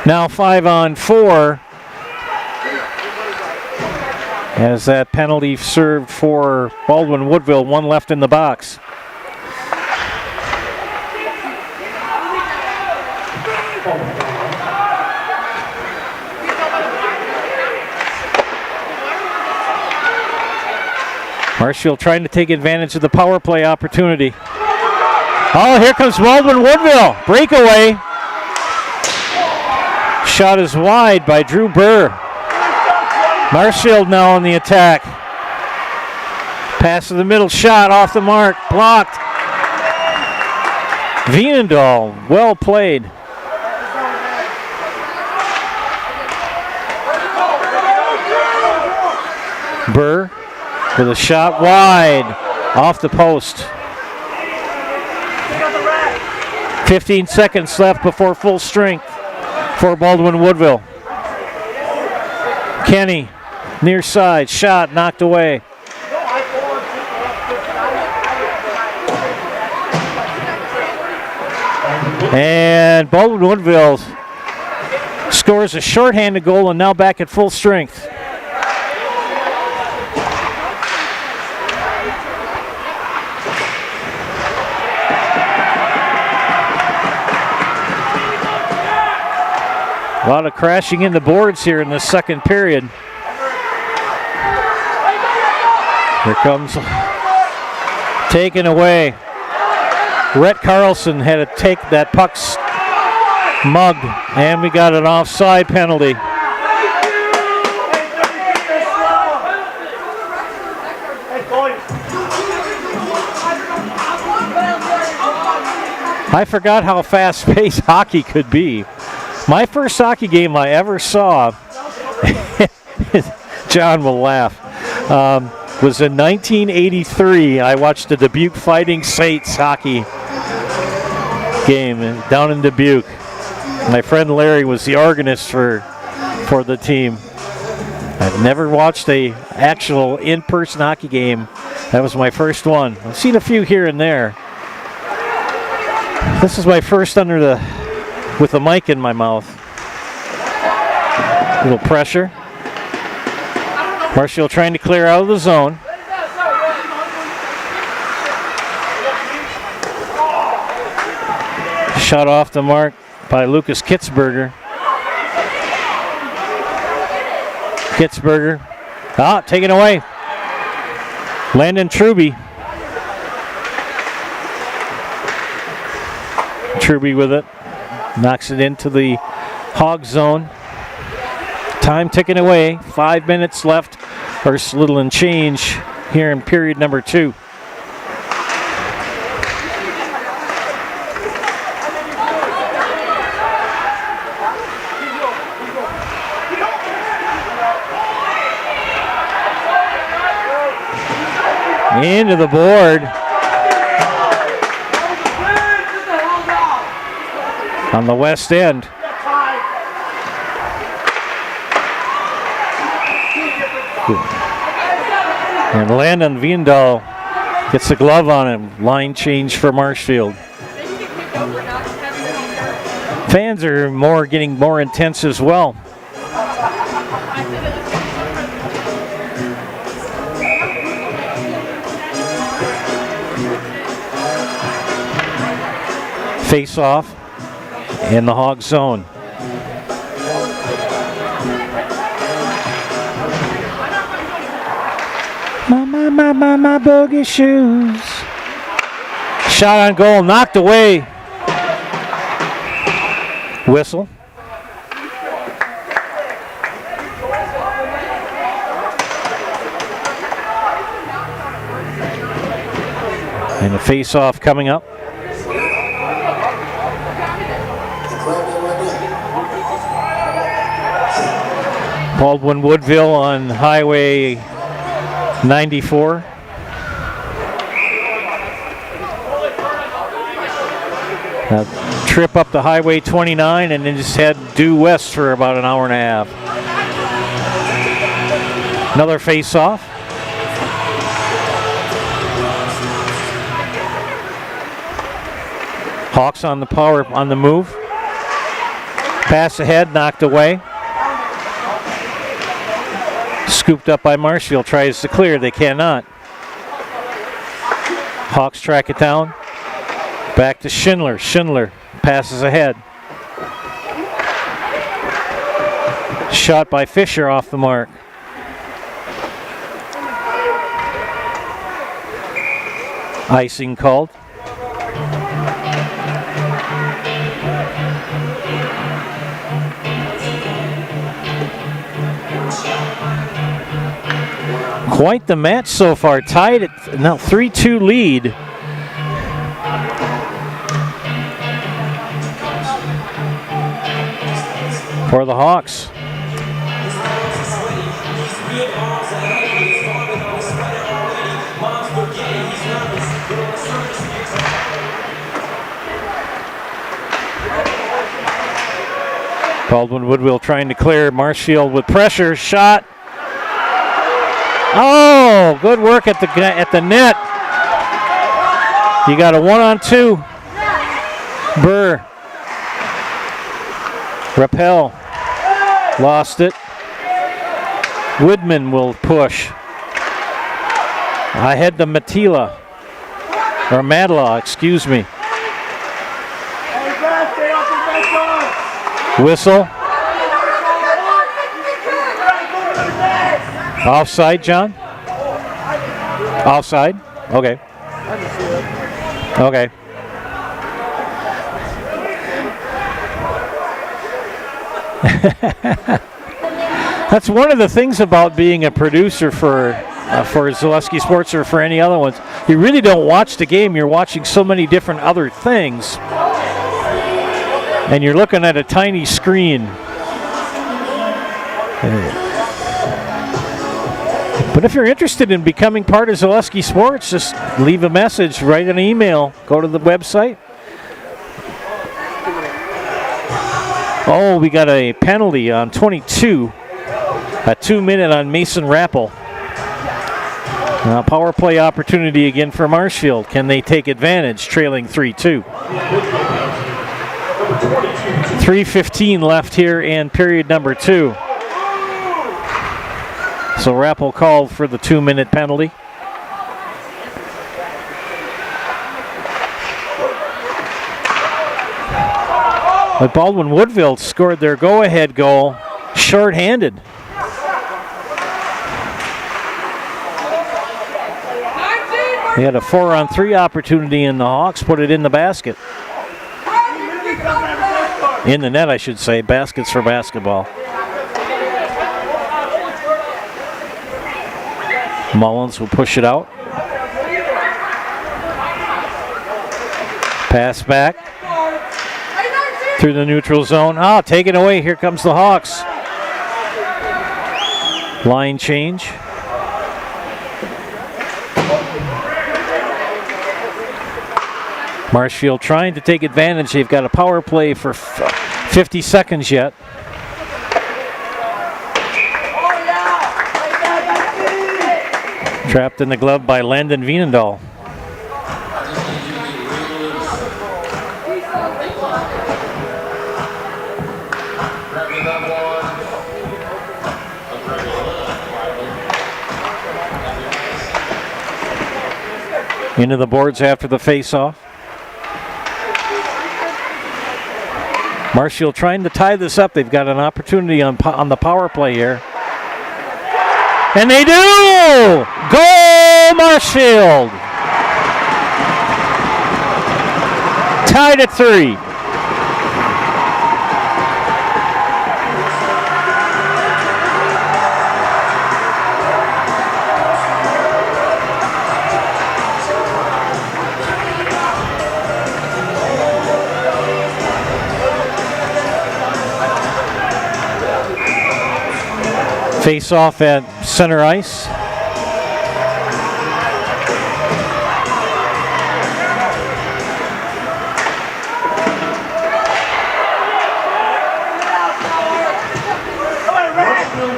Now 5-on-4 as that penalty served for Baldwin-Woodville, 1 left in the box. Marshfield trying to take advantage of the power play opportunity. Oh, here comes Baldwin-Woodville. Breakaway. Shot is wide by Drew Burr. Marshfield now on the attack. Pass to the middle, shot off the mark, blocked. Vienendahl, well played. Burr with a shot wide off the post. 15 seconds left before full strength for Baldwin-Woodville. Kenny, near side, shot knocked away. And Baldwin-Woodville scores a shorthanded goal and now back at full strength. A lot of crashing in the boards here in the second period. Here comes taken away. Rhett Carlson had to take that puck's mug, and we got an offside penalty. I forgot how fast-paced hockey could be. My first hockey game I ever saw, John will laugh, was in 1983. I watched the Dubuque Fighting Saints hockey game down in Dubuque. My friend Larry was the organist for the team. I've never watched a actual in-person hockey game. That was my first one. I've seen a few here and there. This is my first with the mic in my mouth. A little pressure. Marshfield trying to clear out of the zone. Shot off the mark by Lucas Kitzberger. Kitzberger. Taken away. Landon Truby. Truby with it. Knocks it into the Hog zone. Time ticking away. 5 minutes left, or a little and change here in period number 2. Into the board. On the west end. And Landon Viendal gets the glove on him. Line change for Marshfield. Fans are getting more intense as well. Face off in the Hog zone. My bogey shoes. Shot on goal, knocked away. Whistle. And the face-off coming up. Baldwin-Woodville on Highway 94. Trip up the Highway 29 and then just head due west for about an hour and a half. Another face-off. Hawks on the move. Pass ahead, knocked away. Scooped up by Marshfield, tries to clear, they cannot. Hawks track it down. Back to Schindler. Schindler passes ahead. Shot by Fisher off the mark. Icing called. Quite the match so far, tied at now 3-2 lead. For the Hawks. Baldwin-Woodville trying to clear. Marshfield with pressure, shot. Oh, good work at the net. You got a 1-on-2. Burr. Rappel. Lost it. Woodman will push. Ahead to Matila. Or Madlaw, excuse me. Whistle. Offside, John? Offside? Okay. Okay. That's one of the things about being a producer for Zaleski Sports or for any other ones. You really don't watch the game. You're watching so many different other things. And you're looking at a tiny screen. But if you're interested in becoming part of Zaleski Sports, just leave a message, write an email, go to the website. Oh, we got a penalty on 22. A 2-minute on Mason Rappel. Now power play opportunity again for Marshfield. Can they take advantage, trailing 3-2? 3:15 left here in period number 2. So Rappel called for the 2-minute penalty. But Baldwin-Woodville scored their go-ahead goal short-handed. They had a 4-on-3 opportunity and the Hawks put it in the basket. In the net, I should say. Baskets for basketball. Mullins will push it out. Pass back through the neutral zone. Taken away. Here comes the Hawks. Line change. Marshfield trying to take advantage. They've got a power play for 50 seconds yet. Trapped in the glove by Landon Wienendahl. Into the boards after the face-off. Marshfield trying to tie this up. They've got an opportunity on the power play here. And they do! Goal, Marshfield! Tied at 3. Face off at center ice.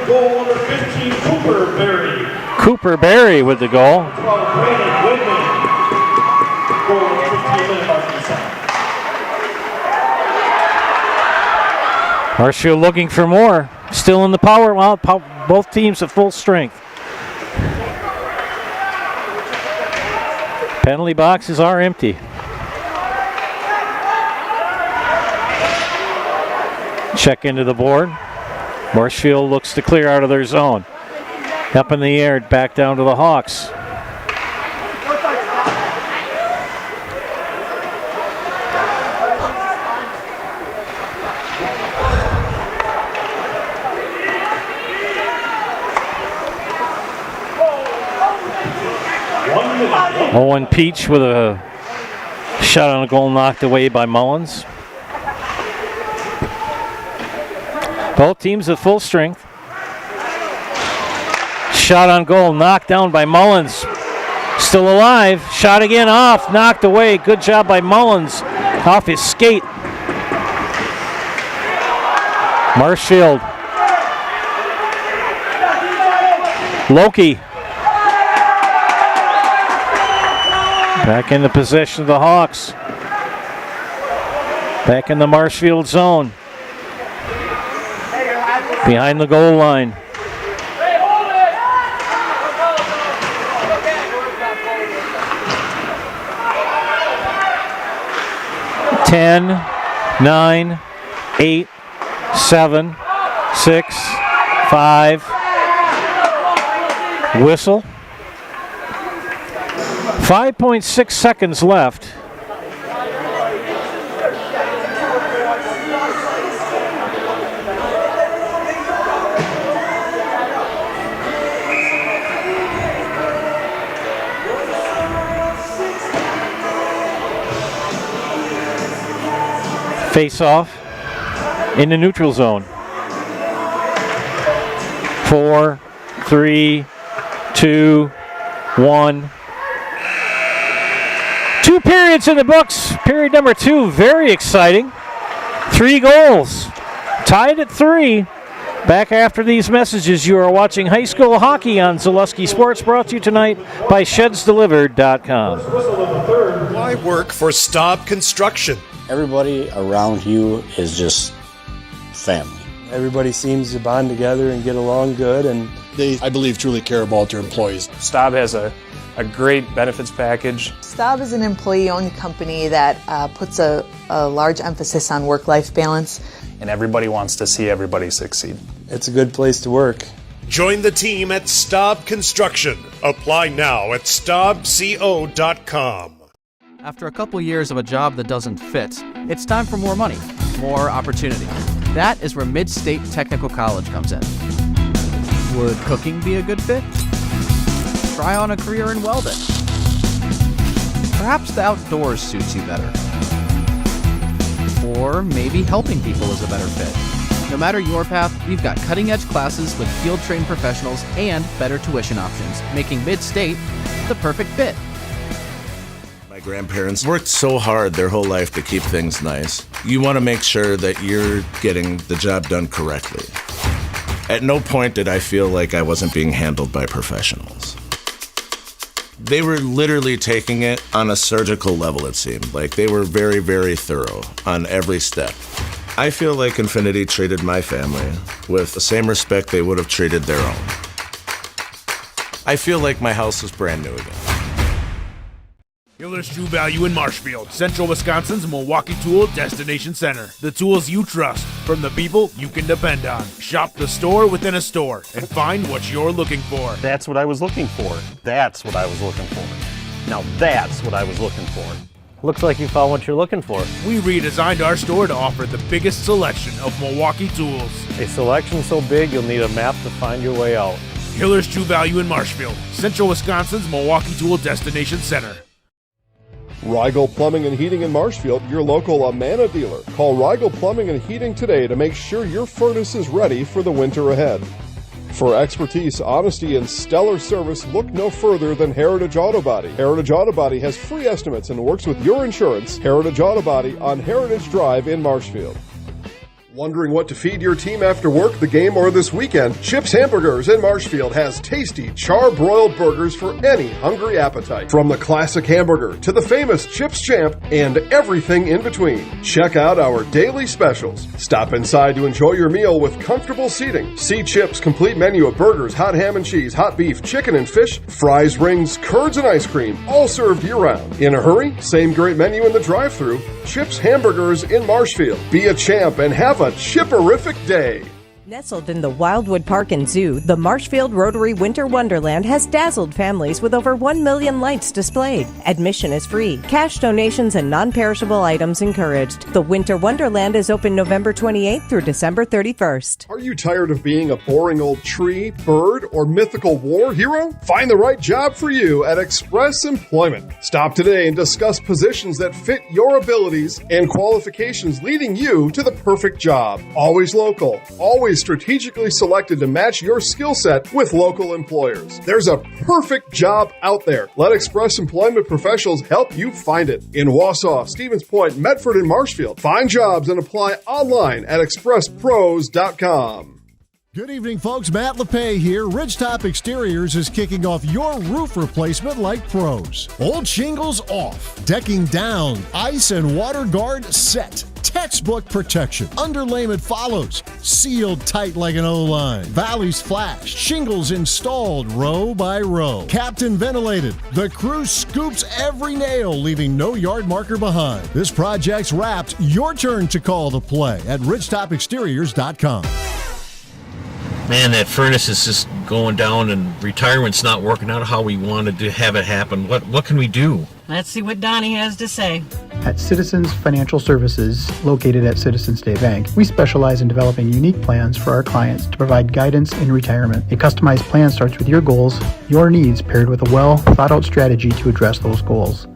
Goal number 15, Cooper Berry. Cooper Berry with the goal. Marshfield looking for more. Still in the power. Well, both teams at full strength. Penalty boxes are empty. Check into the board. Marshfield looks to clear out of their zone. Up in the air, back down to the Hawks. Owen Peach with a shot on a goal knocked away by Mullins. Both teams at full strength. Shot on goal knocked down by Mullins. Still alive. Shot again off. Knocked away. Good job by Mullins off his skate. Marshfield. Loki. Back in the possession of the Hawks. Back in the Marshfield zone. Behind the goal line. Ten, 9, 8, 7, 6, 5. Whistle. 5.6 seconds left. Face off in the neutral zone. 4, 3, 2, 1. 2 periods in the books. Period number 2, very exciting. 3 goals. Tied at 3. Back after these messages, you are watching high school hockey on Zaleski Sports, brought to you tonight by ShedsDelivered.com. Why work for Staub Construction? Everybody around you is just family. Everybody seems to bond together and get along good, and they, I believe, truly care about their employees. Staub has a great benefits package. Staub is an employee-owned company that puts a large emphasis on work-life balance. And everybody wants to see everybody succeed. It's a good place to work. Join the team at Staub Construction. Apply now at staubco.com. After a couple years of a job that doesn't fit, it's time for more money, more opportunity. That is where Mid-State Technical College comes in. Would cooking be a good fit? try on a career in welding. Perhaps the outdoors suits you better. Or maybe helping people is a better fit. No matter your path, we've got cutting-edge classes with field-trained professionals and better tuition options, making Mid-State the perfect fit. My grandparents worked so hard their whole life to keep things nice. You want to make sure that you're getting the job done correctly. At no point did I feel like I wasn't being handled by professionals. They were literally taking it on a surgical level, it seemed. Like they were very, very thorough on every step. I feel like Infinity treated my family with the same respect they would have treated their own. I feel like my house is brand new again. Hiller's True Value in Marshfield, Central Wisconsin's Milwaukee Tool Destination Center. The tools you trust from the people you can depend on. Shop the store within a store and find what you're looking for. That's what I was looking for. That's what I was looking for. Now that's what I was looking for. Looks like you found what you're looking for. We redesigned our store to offer the biggest selection of Milwaukee tools. A selection so big you'll need a map to find your way out. Hiller's True Value in Marshfield, Central Wisconsin's Milwaukee Tool Destination Center. Rigel Plumbing and Heating in Marshfield, your local Amana dealer. Call Rigel Plumbing and Heating today to make sure your furnace is ready for the winter ahead. For expertise, honesty, and stellar service, look no further than Heritage Auto Body. Heritage Auto Body has free estimates and works with your insurance. Heritage Auto Body on Heritage Drive in Marshfield. Wondering what to feed your team after work, the game, or this weekend? Chips Hamburgers in Marshfield has tasty char-broiled burgers for any hungry appetite. From the classic hamburger to the famous Chips Champ and everything in between. Check out our daily specials. Stop inside to enjoy your meal with comfortable seating. See Chips' complete menu of burgers, hot ham and cheese, hot beef, chicken and fish, fries, rings, curds, and ice cream, all served year-round. In a hurry? Same great menu in the drive-thru. Chips Hamburgers in Marshfield. Be a champ and have a chipperific day. Nestled in the Wildwood Park and Zoo, the Marshfield Rotary Winter Wonderland has dazzled families with over 1 million lights displayed. Admission is free. Cash donations and non-perishable items encouraged. The Winter Wonderland is open November 28th through December 31st. Are you tired of being a boring old tree, bird, or mythical war hero? Find the right job for you at Express Employment. Stop today and discuss positions that fit your abilities and qualifications, leading you to the perfect job. Always local, always strategically selected to match your skill set with local employers. There's a perfect job out there. Let Express Employment professionals help you find it. In Wausau, Stevens Point, Medford, and Marshfield. Find jobs and apply online at expresspros.com. Good evening, folks. Matt LePay here. Ridgetop Exteriors is kicking off your roof replacement like pros. Old shingles off, decking down, ice and water guard set. Textbook protection. Underlayment follows. Sealed tight like an O-line. Valleys flashed. Shingles installed row by row. Captain ventilated. The crew scoops every nail, leaving no yard marker behind. This project's wrapped. Your turn to call the play at ridgetopexteriors.com. Man, that furnace is just going down and retirement's not working out how we wanted to have it happen. What can we do? Let's see what Donnie has to say. At Citizens Financial Services, located at Citizens State Bank, we specialize in developing unique plans for our clients to provide guidance in retirement. A customized plan starts with your goals, your needs, paired with a well-thought-out strategy to address those goals.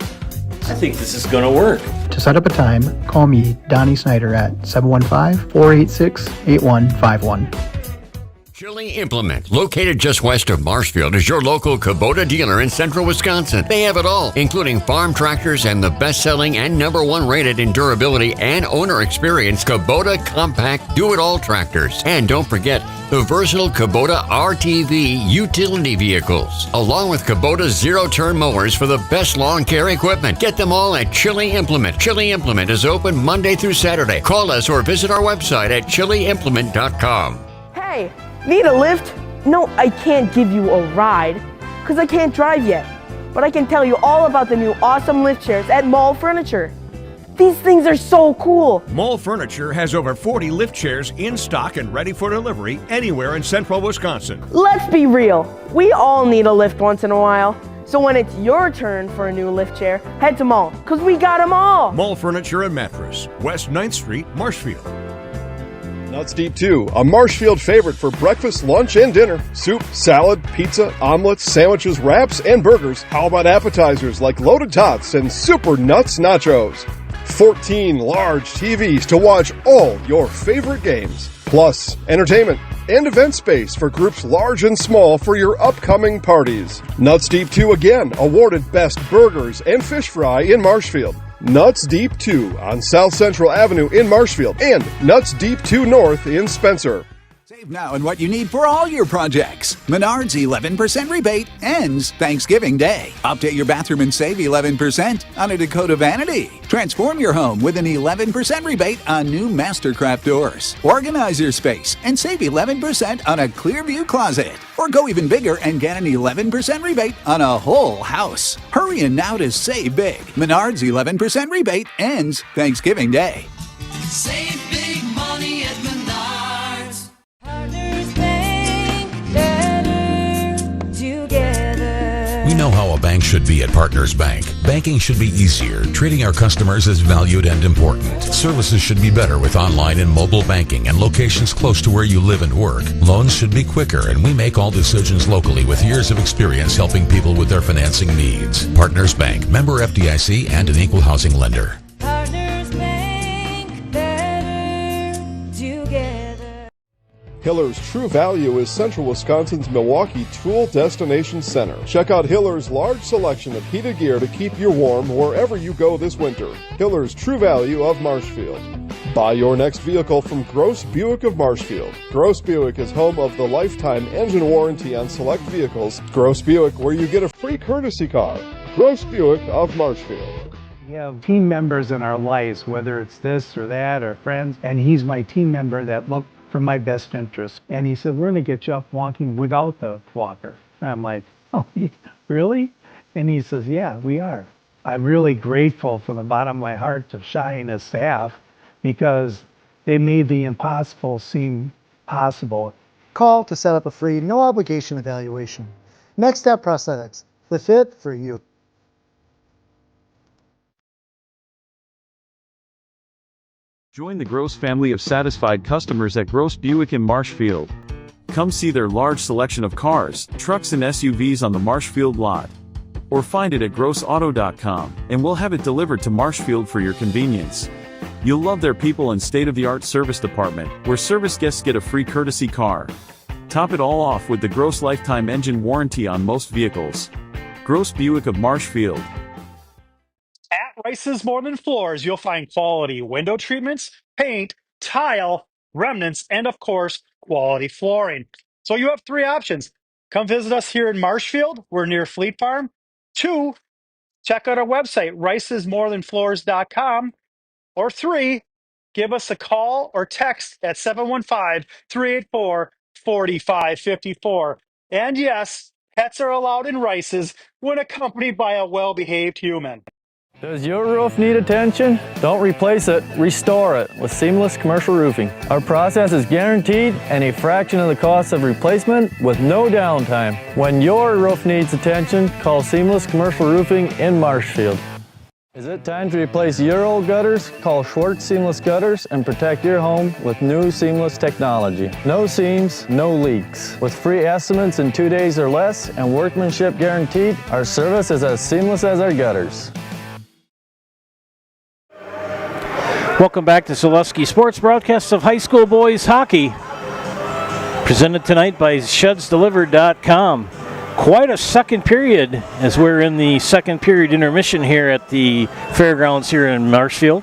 I think this is going to work. To set up a time, call me, Donnie Snyder, at 715-486-8151. Chili Implement, located just west of Marshfield, is your local Kubota dealer in central Wisconsin. They have it all, including farm tractors and the best-selling and #1 rated in durability and owner experience Kubota compact do-it-all tractors. And don't forget the versatile Kubota RTV utility vehicles, along with Kubota zero-turn mowers for the best lawn care equipment. Get them all at Chili Implement. Chili Implement is open Monday through Saturday. Call us or visit our website at chiliimplement.com. Hey, need a lift? No, I can't give you a ride because I can't drive yet. But I can tell you all about the new awesome lift chairs at Mall Furniture. These things are so cool. Mall Furniture has over 40 lift chairs in stock and ready for delivery anywhere in central Wisconsin. Let's be real. We all need a lift once in a while. So when it's your turn for a new lift chair, head to Mall because we got them all. Mall Furniture and Mattress, West 9th Street, Marshfield. Nuts Deep 2, a Marshfield favorite for breakfast, lunch, and dinner. Soup, salad, pizza, omelets, sandwiches, wraps, and burgers. How about appetizers like loaded tots and super nuts nachos? 14 large TVs to watch all your favorite games. Plus, entertainment and event space for groups large and small for your upcoming parties. Nuts Deep 2 again awarded Best Burgers and Fish Fry in Marshfield. Nuts Deep 2 on South Central Avenue in Marshfield and Nuts Deep 2 North in Spencer. Save now on what you need for all your projects. Menards 11% rebate ends Thanksgiving Day. Update your bathroom and save 11% on a Dakota vanity. Transform your home with an 11% rebate on new Mastercraft doors. Organize your space and save 11% on a Clearview closet. Or go even bigger and get an 11% rebate on a whole house. Hurry in now to save big. Menards 11% rebate ends Thanksgiving Day. Save big money at Menards. We know how a bank should be at Partners Bank. Banking should be easier, treating our customers as valued and important. Services should be better with online and mobile banking and locations close to where you live and work. Loans should be quicker, and we make all decisions locally with years of experience helping people with their financing needs. Partners Bank, member FDIC, and an equal housing lender. Hiller's True Value is Central Wisconsin's Milwaukee Tool Destination Center. Check out Hiller's large selection of heated gear to keep you warm wherever you go this winter. Hiller's True Value of Marshfield. Buy your next vehicle from Gross Buick of Marshfield. Gross Buick is home of the lifetime engine warranty on select vehicles. Gross Buick, where you get a free courtesy car. Gross Buick of Marshfield. We have team members in our lives, whether it's this or that or friends, and he's my team member that look for my best interest. And he said, we're going to get you up walking without the walker. And I'm like, oh, really? And he says, yeah, we are. I'm really grateful from the bottom of my heart to Shai and his staff because they made the impossible seem possible. Call to set up a free, no obligation evaluation. Next Step Prosthetics, the fit for you. Join the Gross family of satisfied customers at Gross Buick in Marshfield. Come see their large selection of cars, trucks and SUVs on the Marshfield lot. Or find it at grossauto.com, and we'll have it delivered to Marshfield for your convenience. You'll love their people and state-of-the-art service department, where service guests get a free courtesy car. Top it all off with the Gross lifetime engine warranty on most vehicles. Gross Buick of Marshfield. At Rice's More Than Floors, you'll find quality window treatments, paint, tile, remnants, and of course, quality flooring. So you have three options. Come visit us here in Marshfield. We're near Fleet Farm. 2, check out our website, ricesmorethanfloors.com. Or 3, give us a call or text at 715-384-4554. And yes, pets are allowed in Rice's when accompanied by a well-behaved human. Does your roof need attention? Don't replace it, restore it with Seamless Commercial Roofing. Our process is guaranteed and a fraction of the cost of replacement with no downtime. When your roof needs attention, call Seamless Commercial Roofing in Marshfield. Is it time to replace your old gutters? Call Schwartz Seamless Gutters and protect your home with new seamless technology. No seams, no leaks. With free estimates in 2 days or less and workmanship guaranteed, our service is as seamless as our gutters. Welcome back to Selewski Sports, broadcasts of high school boys hockey. Presented tonight by ShedsDelivered.com. Quite a second period as we're in the second period intermission here at the fairgrounds here in Marshfield.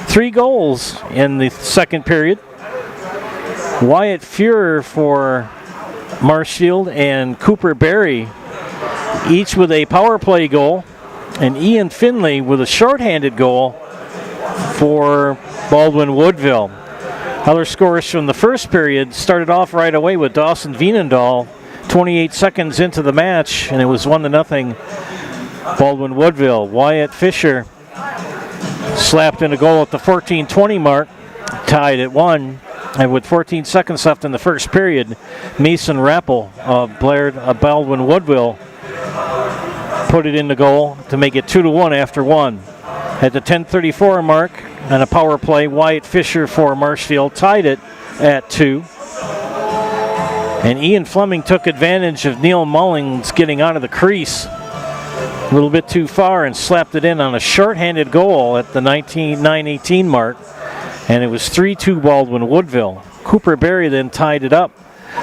3 goals in the second period. Wyatt Fuhrer for Marshfield and Cooper Berry, each with a power play goal, and Ian Finley with a shorthanded goal for Baldwin-Woodville. Other scores from the first period started off right away with Dawson Vienendahl, 28 seconds into the match, and it was 1-0 Baldwin-Woodville. Wyatt Fisher slapped in a goal at the 14:20 mark, tied at 1, and with 14 seconds left in the first period, Mason Rappel of Baldwin-Woodville put it in the goal to make it 2-1 after 1. At the 10:34 mark, on a power play, Wyatt Fisher for Marshfield tied it at 2. And Ian Fleming took advantage of Neil Mullings getting out of the crease a little bit too far and slapped it in on a shorthanded goal at the 9:18 mark. And it was 3-2 Baldwin-Woodville. Cooper Berry then tied it up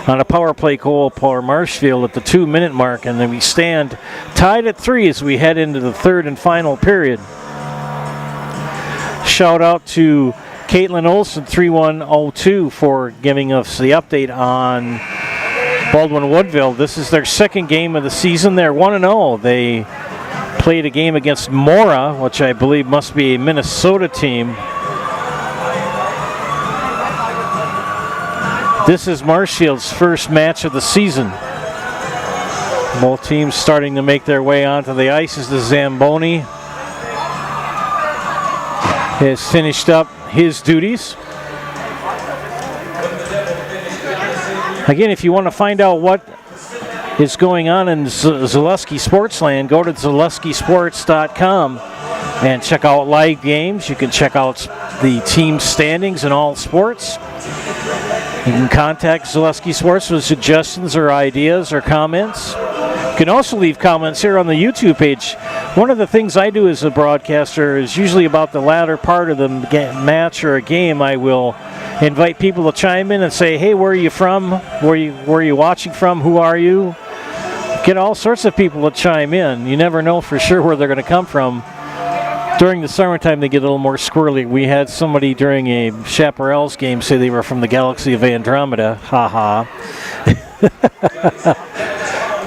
on a power play goal for Marshfield at the 2-minute mark. And then we stand tied at 3 as we head into the third and final period. Shout out to Caitlin Olson, 3102, for giving us the update on Baldwin-Woodville. This is their second game of the season. They're 1-0. They played a game against Mora, which I believe must be a Minnesota team. This is Marshfield's first match of the season. Both teams starting to make their way onto the ice as the Zamboni has finished up his duties. Again, if you want to find out what is going on in Zaleski Sportsland, go to zaleskisports.com and check out live games. You can check out the team standings in all sports. You can contact Zaleski Sports with suggestions or ideas or comments. You can also leave comments here on the YouTube page. One of the things I do as a broadcaster is usually about the latter part of the match or a game. I will invite people to chime in and say, hey, where are you from? Where are you watching from? Who are you? Get all sorts of people to chime in. You never know for sure where they're going to come from. During the summertime, they get a little more squirrely. We had somebody during a Chaparral's game say they were from the galaxy of Andromeda. Ha ha.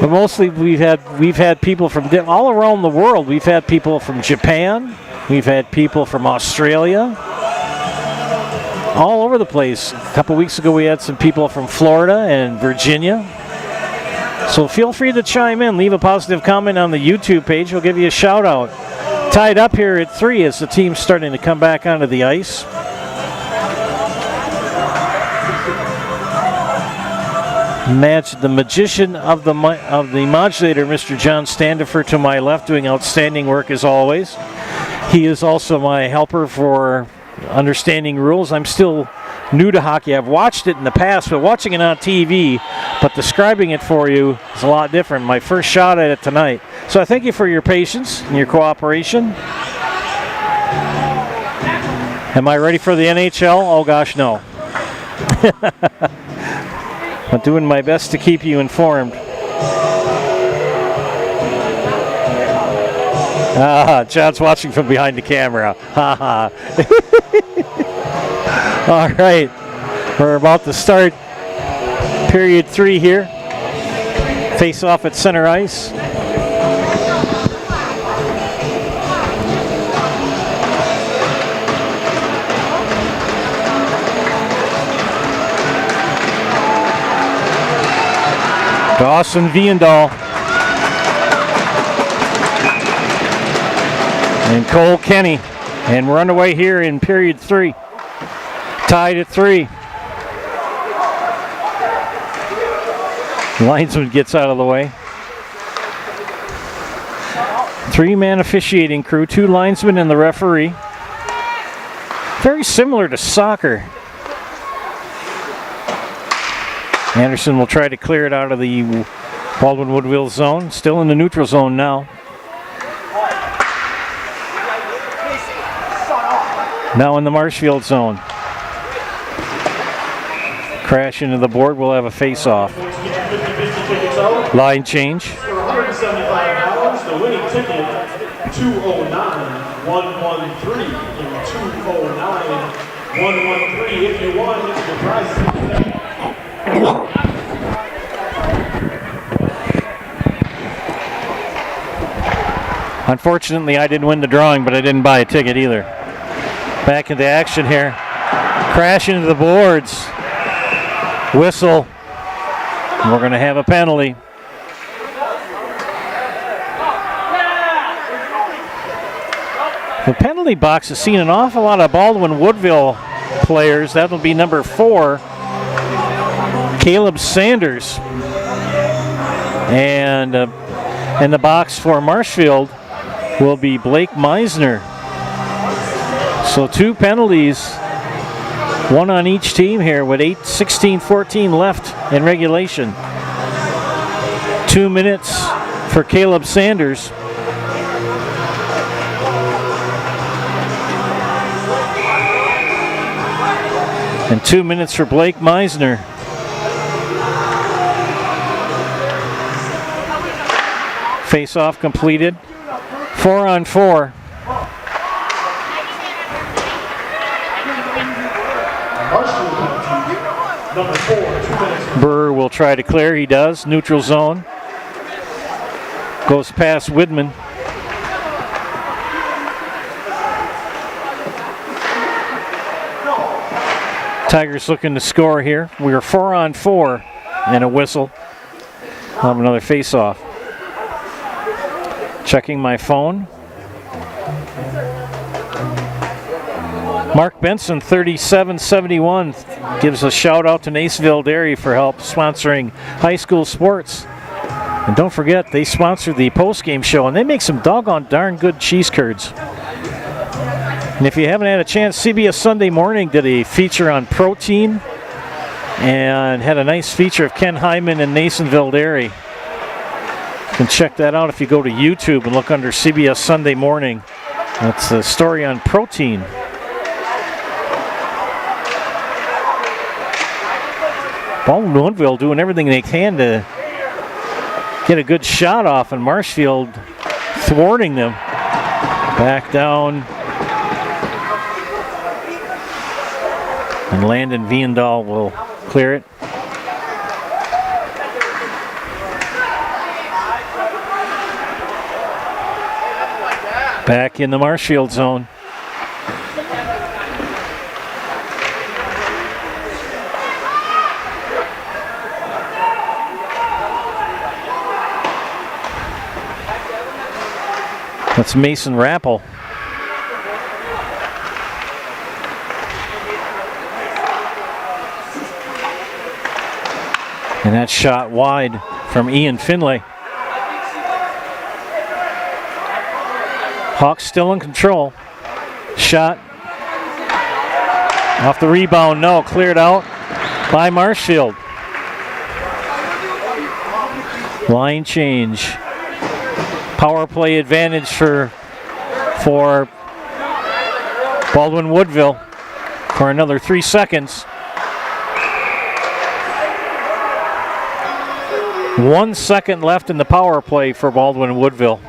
But mostly we've had people from all around the world. We've had people from Japan. We've had people from Australia. All over the place. A couple weeks ago we had some people from Florida and Virginia. So feel free to chime in. Leave a positive comment on the YouTube page. We'll give you a shout out. Tied up here at 3 as the team's starting to come back onto the ice. The magician of the modulator, Mr. John Standifer, to my left, doing outstanding work as always. He is also my helper for understanding rules. I'm still new to hockey. I've watched it in the past, but watching it on TV, but describing it for you is a lot different. My first shot at it tonight. So I thank you for your patience and your cooperation. Am I ready for the NHL? Oh gosh, no. I'm doing my best to keep you informed. John's watching from behind the camera. Ha ha. All right, we're about to start period 3 here. Face off at center ice. Dawson Viandahl and Cole Kenny, and we're underway here in period 3. Tied at 3. Linesman gets out of the way. 3-man officiating crew, 2 linesmen and the referee. Very similar to soccer. Anderson will try to clear it out of the Baldwin-Woodville zone. Still in the neutral zone now. Now in the Marshfield zone. Crash into the board. We'll have a face-off. Line change. $175. The winning ticket, 209-113. 209-113. If you won, it's the prize. Unfortunately, I didn't win the drawing, but I didn't buy a ticket either. Back into action here. Crash into the boards. Whistle. We're going to have a penalty. The penalty box has seen an awful lot of Baldwin-Woodville players. That'll be number 4, Caleb Sanders. And in the box for Marshfield will be Blake Meisner. So 2 penalties One on each team here with 16-14 left in regulation. 2 minutes for Caleb Sanders. And 2 minutes for Blake Meisner. Face-off completed. 4 on 4. Number 4, 2 minutes. Burr will try to clear. He does. Neutral zone. Goes past Widman. Tigers looking to score here. We are 4 on 4 and a whistle. I'll have another face-off. Checking my phone. Mark Benson, 3771, gives a shout out to Naceville Dairy for help sponsoring high school sports. And don't forget, they sponsor the postgame show, and they make some doggone darn good cheese curds. And if you haven't had a chance, CBS Sunday Morning did a feature on protein and had a nice feature of Ken Hyman and Nasonville Dairy. You can check that out if you go to YouTube and look under CBS Sunday Morning. That's the story on protein. Baldwin-Woodville doing everything they can to get a good shot off, and Marshfield thwarting them. Back down. And Landon Viendahl will clear it. Back in the Marshfield zone. That's Mason Rappel. And that shot wide from Ian Finlay. Hawks still in control. Shot off the rebound, no, cleared out by Marshfield. Line change. Power play advantage for Baldwin-Woodville for another 3 seconds. 1 second left in the power play for Baldwin-Woodville.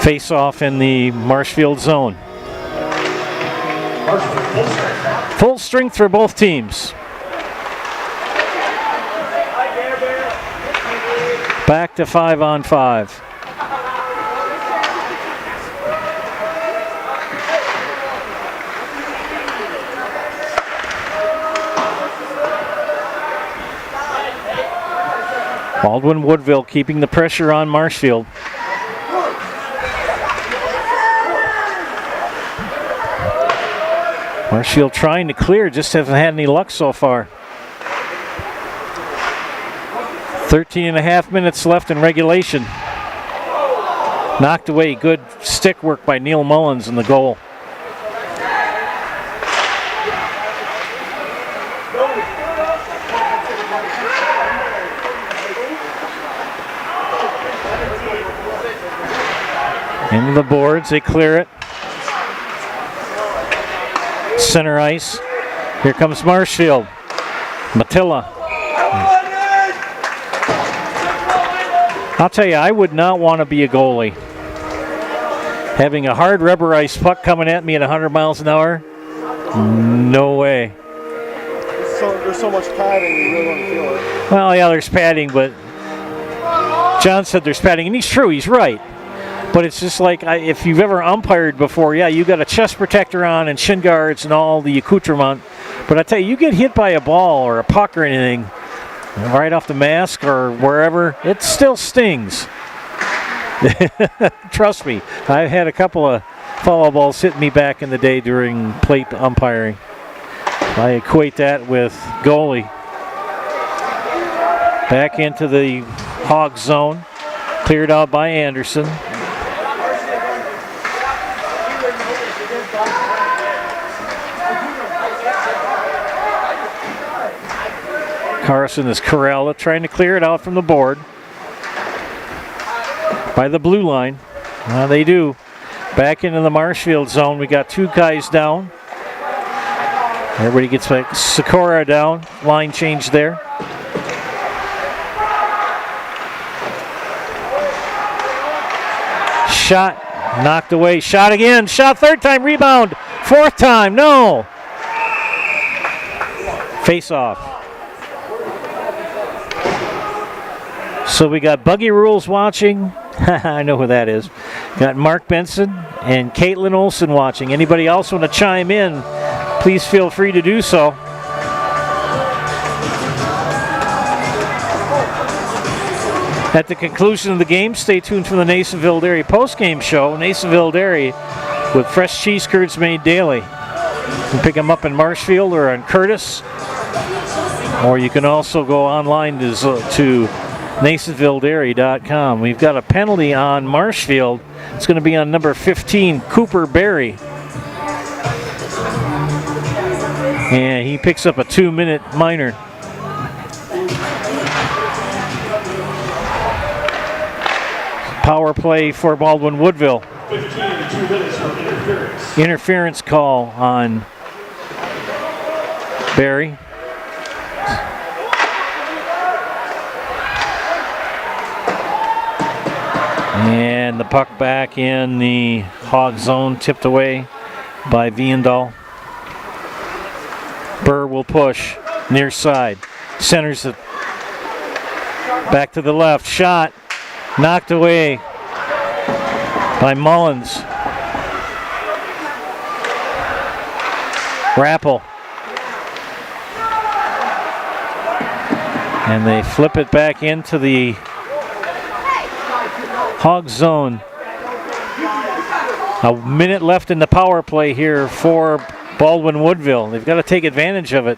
Face off in the Marshfield zone. Full strength for both teams. Back to 5 on 5. Baldwin-Woodville keeping the pressure on Marshfield. Marshfield trying to clear, just haven't had any luck so far. 13 and a half minutes left in regulation. Knocked away, good stick work by Neil Mullins in the goal. Into the boards, they clear it. Center ice. Here comes Marshfield. Matilla. I'll tell you, I would not want to be a goalie. Having a hard rubber ice puck coming at me at 100 miles an hour? No way. There's so much padding, you really want to feel it. Well, yeah, there's padding, but John said there's padding, and he's true, he's right. But it's just like, if you've ever umpired before, yeah, you got a chest protector on and shin guards and all the accoutrement. But I tell you, you get hit by a ball or a puck or anything, right off the mask or wherever, it still stings. Trust me, I've had a couple of foul balls hit me back in the day during plate umpiring. I equate that with goalie. Back into the Hog zone. Cleared out by Anderson. Carson is Corella trying to clear it out from the board. By the blue line. They do. Back into the Marshfield zone. We got 2 guys down. Everybody gets back. Sikora down. Line change there. Shot. Knocked away. Shot again. Shot 3rd time. Rebound. 4th time. No. Face off. So we got Buggy Rules watching. I know who that is. Got Mark Benson and Caitlin Olson watching. Anybody else want to chime in, please feel free to do so. At the conclusion of the game, stay tuned for the Nasonville Dairy postgame show. Nasonville Dairy with fresh cheese curds made daily. You can pick them up in Marshfield or on Curtis. Or you can also go online to NasonvilleDairy.com. We've got a penalty on Marshfield. It's going to be on number 15, Cooper Berry. And he picks up a 2-minute minor. Power play for Baldwin-Woodville. 15 to 2 minutes for interference. Interference call on Berry. And the puck back in the Hog zone, tipped away by Viendal. Burr will push near side. Centers it back to the left. Shot knocked away by Mullins. Rappel. And they flip it back into the Hog zone. A minute left in the power play here for Baldwin-Woodville. They've got to take advantage of it.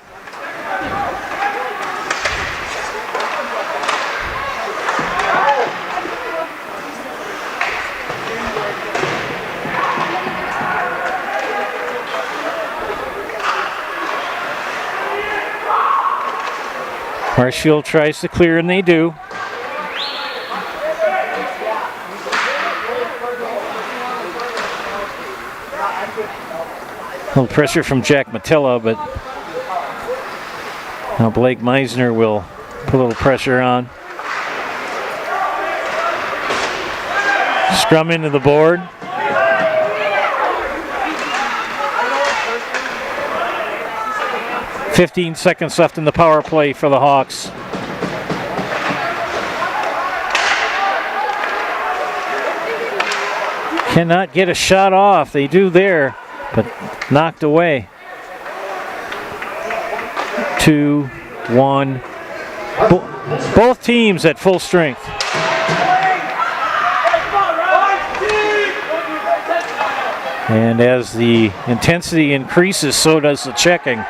Marshfield tries to clear, and they do. A little pressure from Jack Matilla, but now Blake Meisner will put a little pressure on. Scrum into the board. "15 seconds left in the power play for the Hawks. Cannot get a shot off. They do there, but knocked away. 2-1. Both teams at full strength. And as the intensity increases, so does the checking.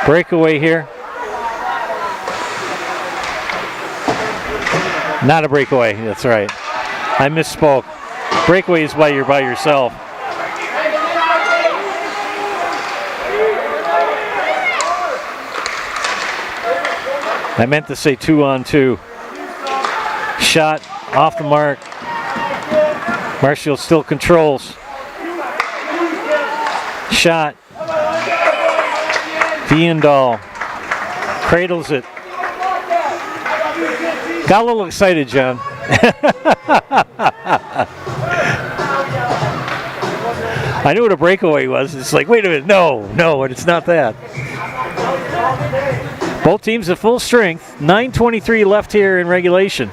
Breakaway here. Not a breakaway, that's right. I misspoke. Breakaway is while you're by yourself. I meant to say 2-on-2. Shot off the mark. Marshfield still controls. Shot. Viendal cradles it. Got a little excited, John. I knew what a breakaway was. It's like, wait a minute, no, and it's not that. Both teams at full strength. 9:23 left here in regulation.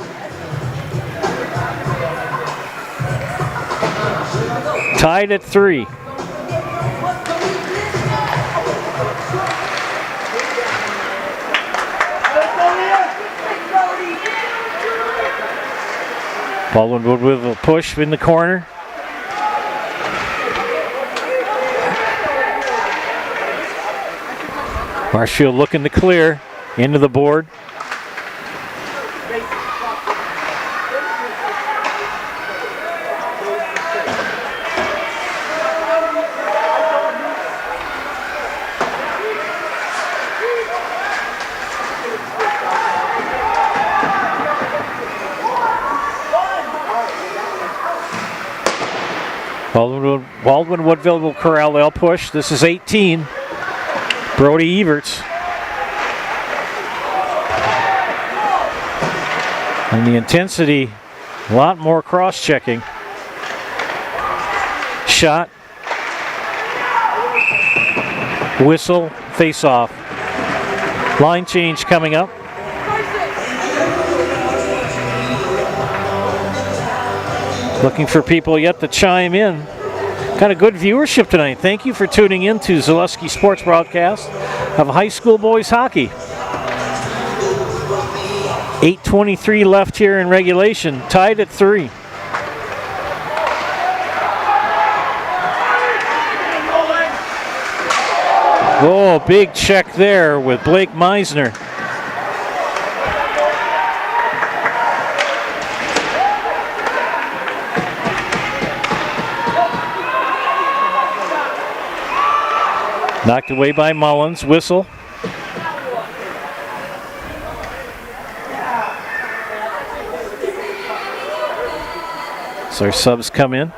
Tied at 3. Baldwin-Woodville will push in the corner. Marshfield looking to clear into the board. Baldwin-Woodville will corral. They'll push. This is 18. Brody Everts. And the intensity, a lot more cross-checking. Shot. Whistle. Face-off. Line change coming up. Looking for people yet to chime in. Got a good viewership tonight. Thank you for tuning in to Zaleski Sports broadcast of high school boys hockey. 8:23 left here in regulation, tied at 3. Oh, big check there with Blake Meisner. Knocked away by Mullins. Whistle. So our subs come in.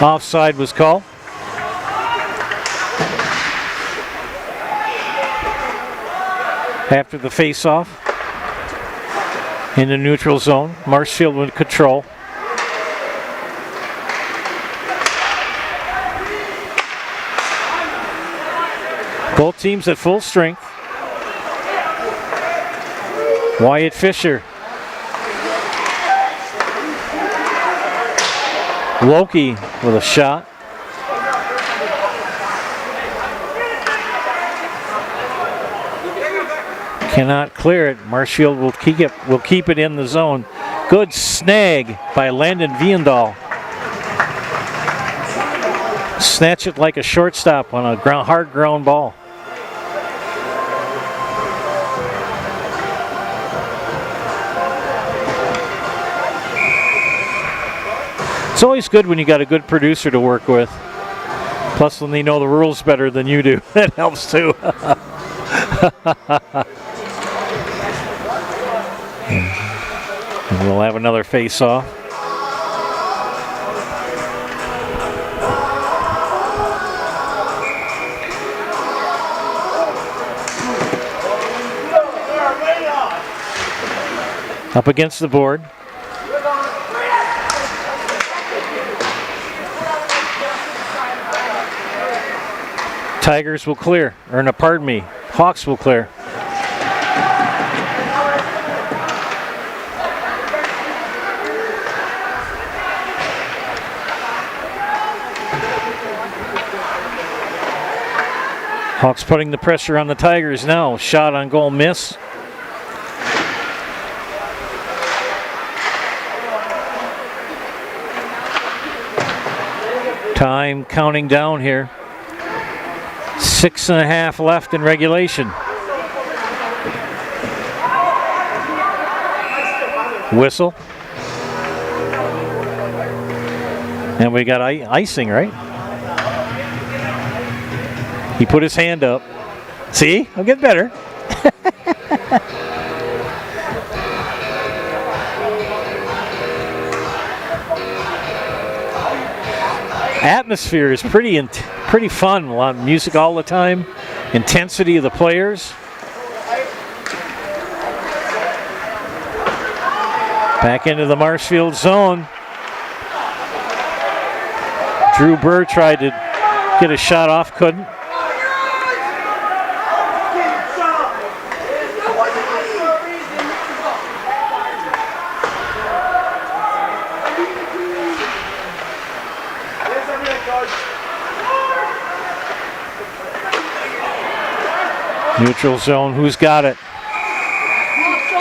Offside was called. After the face-off in the neutral zone, Marshfield with control. Both teams at full strength. Wyatt Fisher. Loki with a shot. Cannot clear it. Marshfield will keep it in the zone. Good snag by Landon Viendal. Snatch it like a shortstop on a hard ground ball. It's always good when you got a good producer to work with. Plus when they know the rules better than you do. That helps too. And we'll have another face-off. Up against the board. Tigers will clear, or no, pardon me, Hawks will clear. Hawks putting the pressure on the Tigers now. Shot on goal, miss. Time counting down here. 6.5 left in regulation. Whistle. And we got icing, right? He put his hand up. See? I'll get better. Atmosphere is pretty fun. A lot of music all the time. Intensity of the players. Back into the Marshfield zone. Drew Burr tried to get a shot off, couldn't. Neutral zone, who's got it?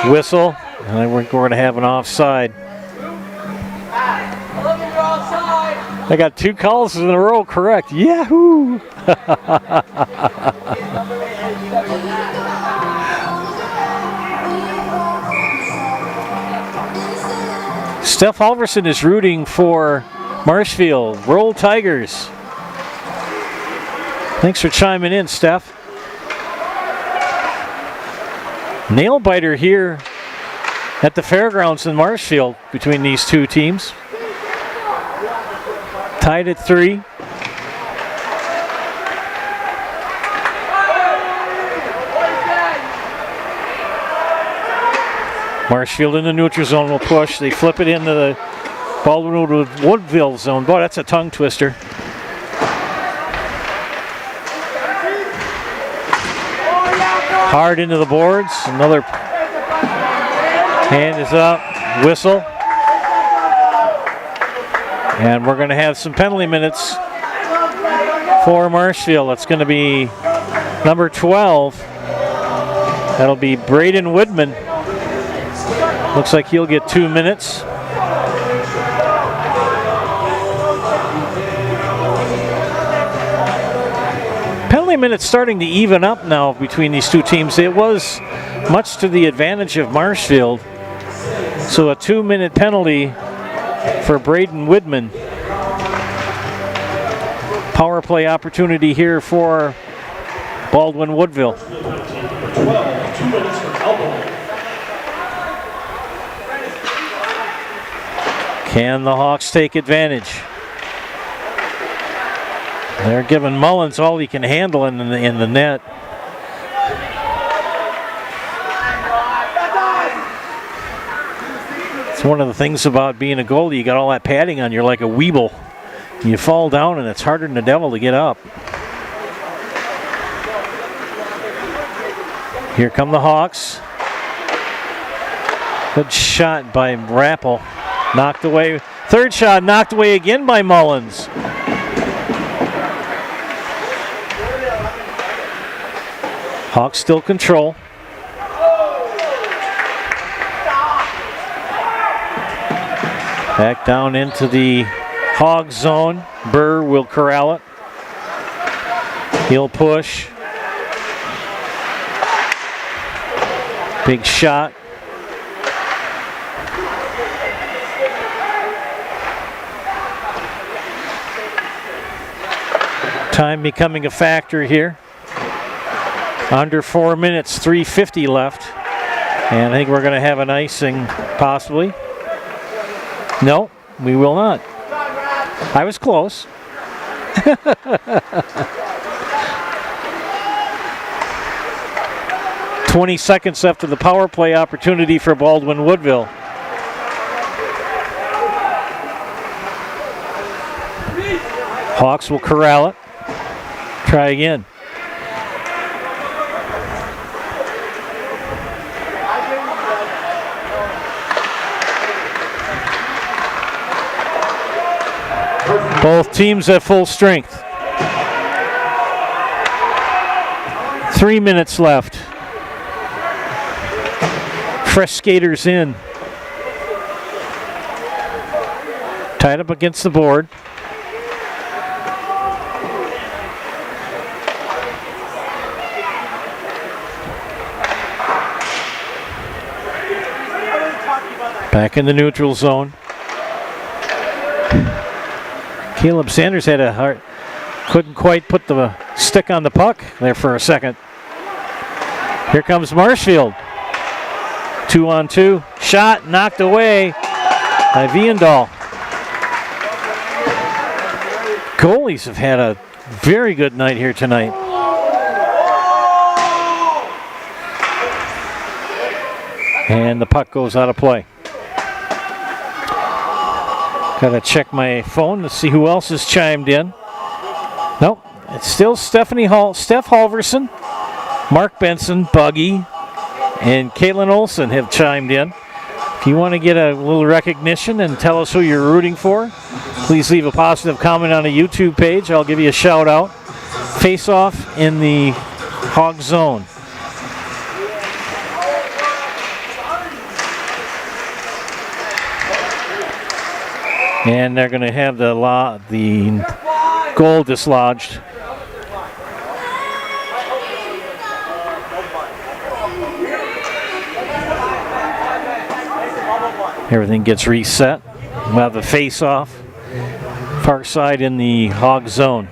Whistle. And I think we're going to have an offside. I got 2 calls in a row correct. Yahoo! Steph Halverson is rooting for Marshfield. Roll Tigers. Thanks for chiming in, Steph. Nail biter here at the fairgrounds in Marshfield between these two teams. Tied at 3. Marshfield in the neutral zone will push. They flip it into the Baldwin-Woodville zone. Boy, that's a tongue twister. Hard into the boards. Another hand is up. Whistle. And we're going to have some penalty minutes for Marshfield. It's going to be number 12. That'll be Braden Woodman. Looks like he'll get 2 minutes. Penalty minutes starting to even up now between these two teams. It was much to the advantage of Marshfield. So a 2-minute penalty for Braden Woodman. Power play opportunity here for Baldwin-Woodville. 2 minutes for elbow. Can the Hawks take advantage? They're giving Mullins all he can handle in the net. It's one of the things about being a goalie. You got all that padding on. You're like a weeble. You fall down and it's harder than the devil to get up. Here come the Hawks. Good shot by Rappel. Knocked away. Third shot knocked away again by Mullins. Hawks still control. Back down into the Hog zone. Burr will corral it. He'll push. Big shot. Time becoming a factor here. Under 4 minutes, 3:50 left. And I think we're going to have an icing, possibly. No, we will not. I was close. "20 seconds after the power play opportunity for Baldwin-Woodville. Hawks will corral it. Try again. Both teams at full strength. 3 minutes left. Fresh skaters in. Tied up against the board. Back in the neutral zone. Caleb Sanders had a hard, couldn't quite put the stick on the puck there for a second. Here comes Marshfield. 2-on-2. Shot knocked away by Viandahl. Goalies have had a very good night here tonight. And the puck goes out of play. Gotta check my phone to see who else has chimed in. Nope, it's still Steph Halverson, Mark Benson, Buggy, and Caitlin Olson have chimed in. If you want to get a little recognition and tell us who you're rooting for, please leave a positive comment on the YouTube page. I'll give you a shout out. Face off in the Hog zone. And they're going to have the goal dislodged. Everything gets reset. We'll have the face-off. Far side in the hog zone.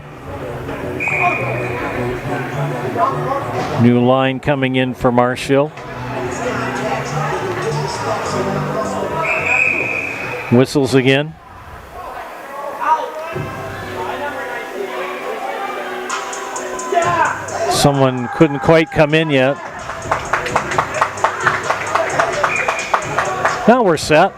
New line coming in for Marshfield. Whistles again. Someone couldn't quite come in yet. Now we're set.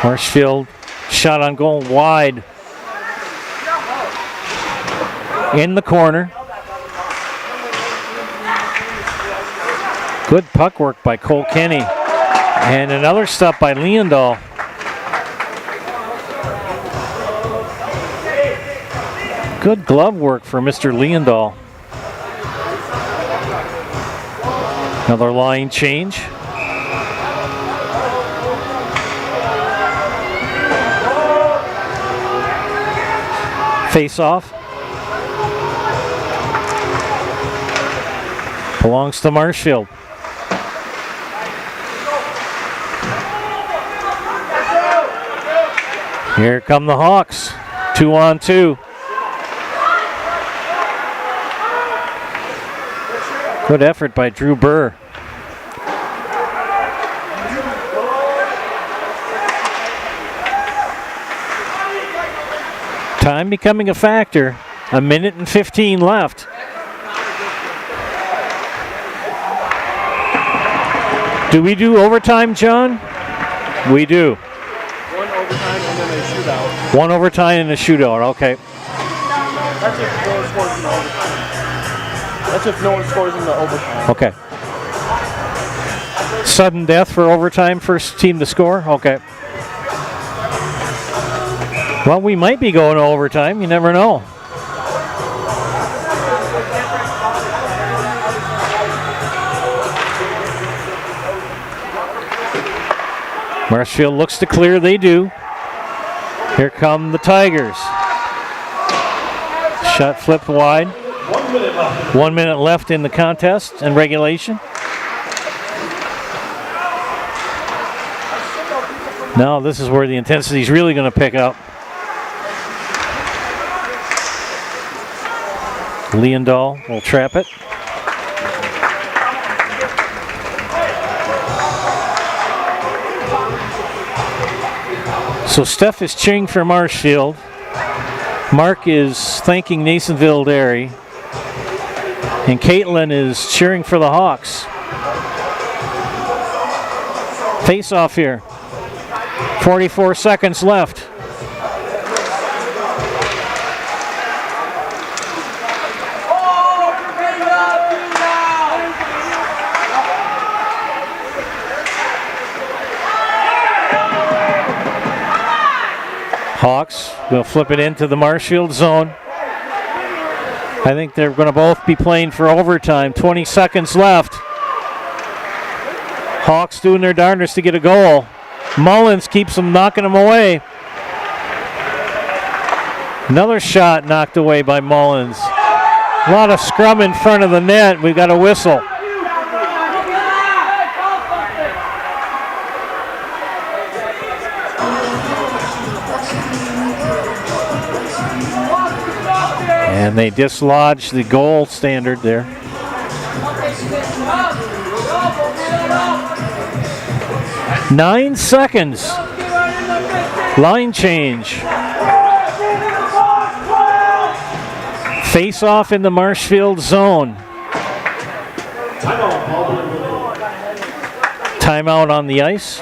Marshfield shot on goal wide in the corner. Good puck work by Cole Kenny. And another stop by Leondahl. Good glove work for Mr. Leondahl. Another line change. Face off. Belongs to Marshfield. Here come the Hawks. 2-on-2. Good effort by Drew Burr. Time becoming a factor. 1:15 left. Do we do overtime, John? We do. One overtime and then a shootout. One overtime and a shootout, okay. That's if no one scores in the overtime. That's if no one scores in the overtime. Okay. Sudden death for overtime, first team to score? Okay. Well, we might be going to overtime. You never know. Marshfield looks to clear. They do. Here come the Tigers. Shot flipped wide. 1 minute left in the contest and regulation. Now this is where the intensity is really going to pick up. Leondahl will trap it. So Steph is cheering for Marshfield. Mark is thanking Nasonville Dairy. And Caitlin is cheering for the Hawks. Face off here. 44 seconds left. Hawks will flip it into the Marshfield zone. I think they're going to both be playing for overtime. 20 seconds left. Hawks doing their darndest to get a goal. Mullins keeps them knocking them away. Another shot knocked away by Mullins. A lot of scrum in front of the net. We've got a whistle. And they dislodged the goal standard there. Nine seconds. Line change. Face off in the Marshfield zone. Timeout on the ice.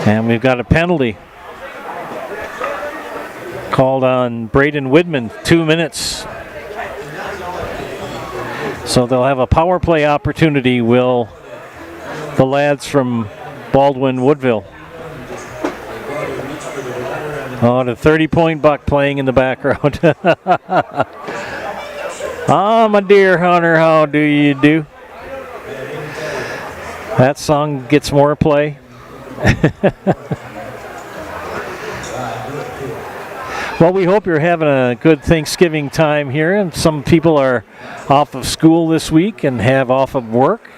And we've got a penalty called on Braden Widman, 2 minutes. So they'll have a power play opportunity, will the lads from Baldwin-Woodville. Oh, the 30-point buck playing in the background. Ah, my dear hunter, how do you do? That song gets more play. Well, we hope you're having a good Thanksgiving time here, and some people are off of school this week and have off of work.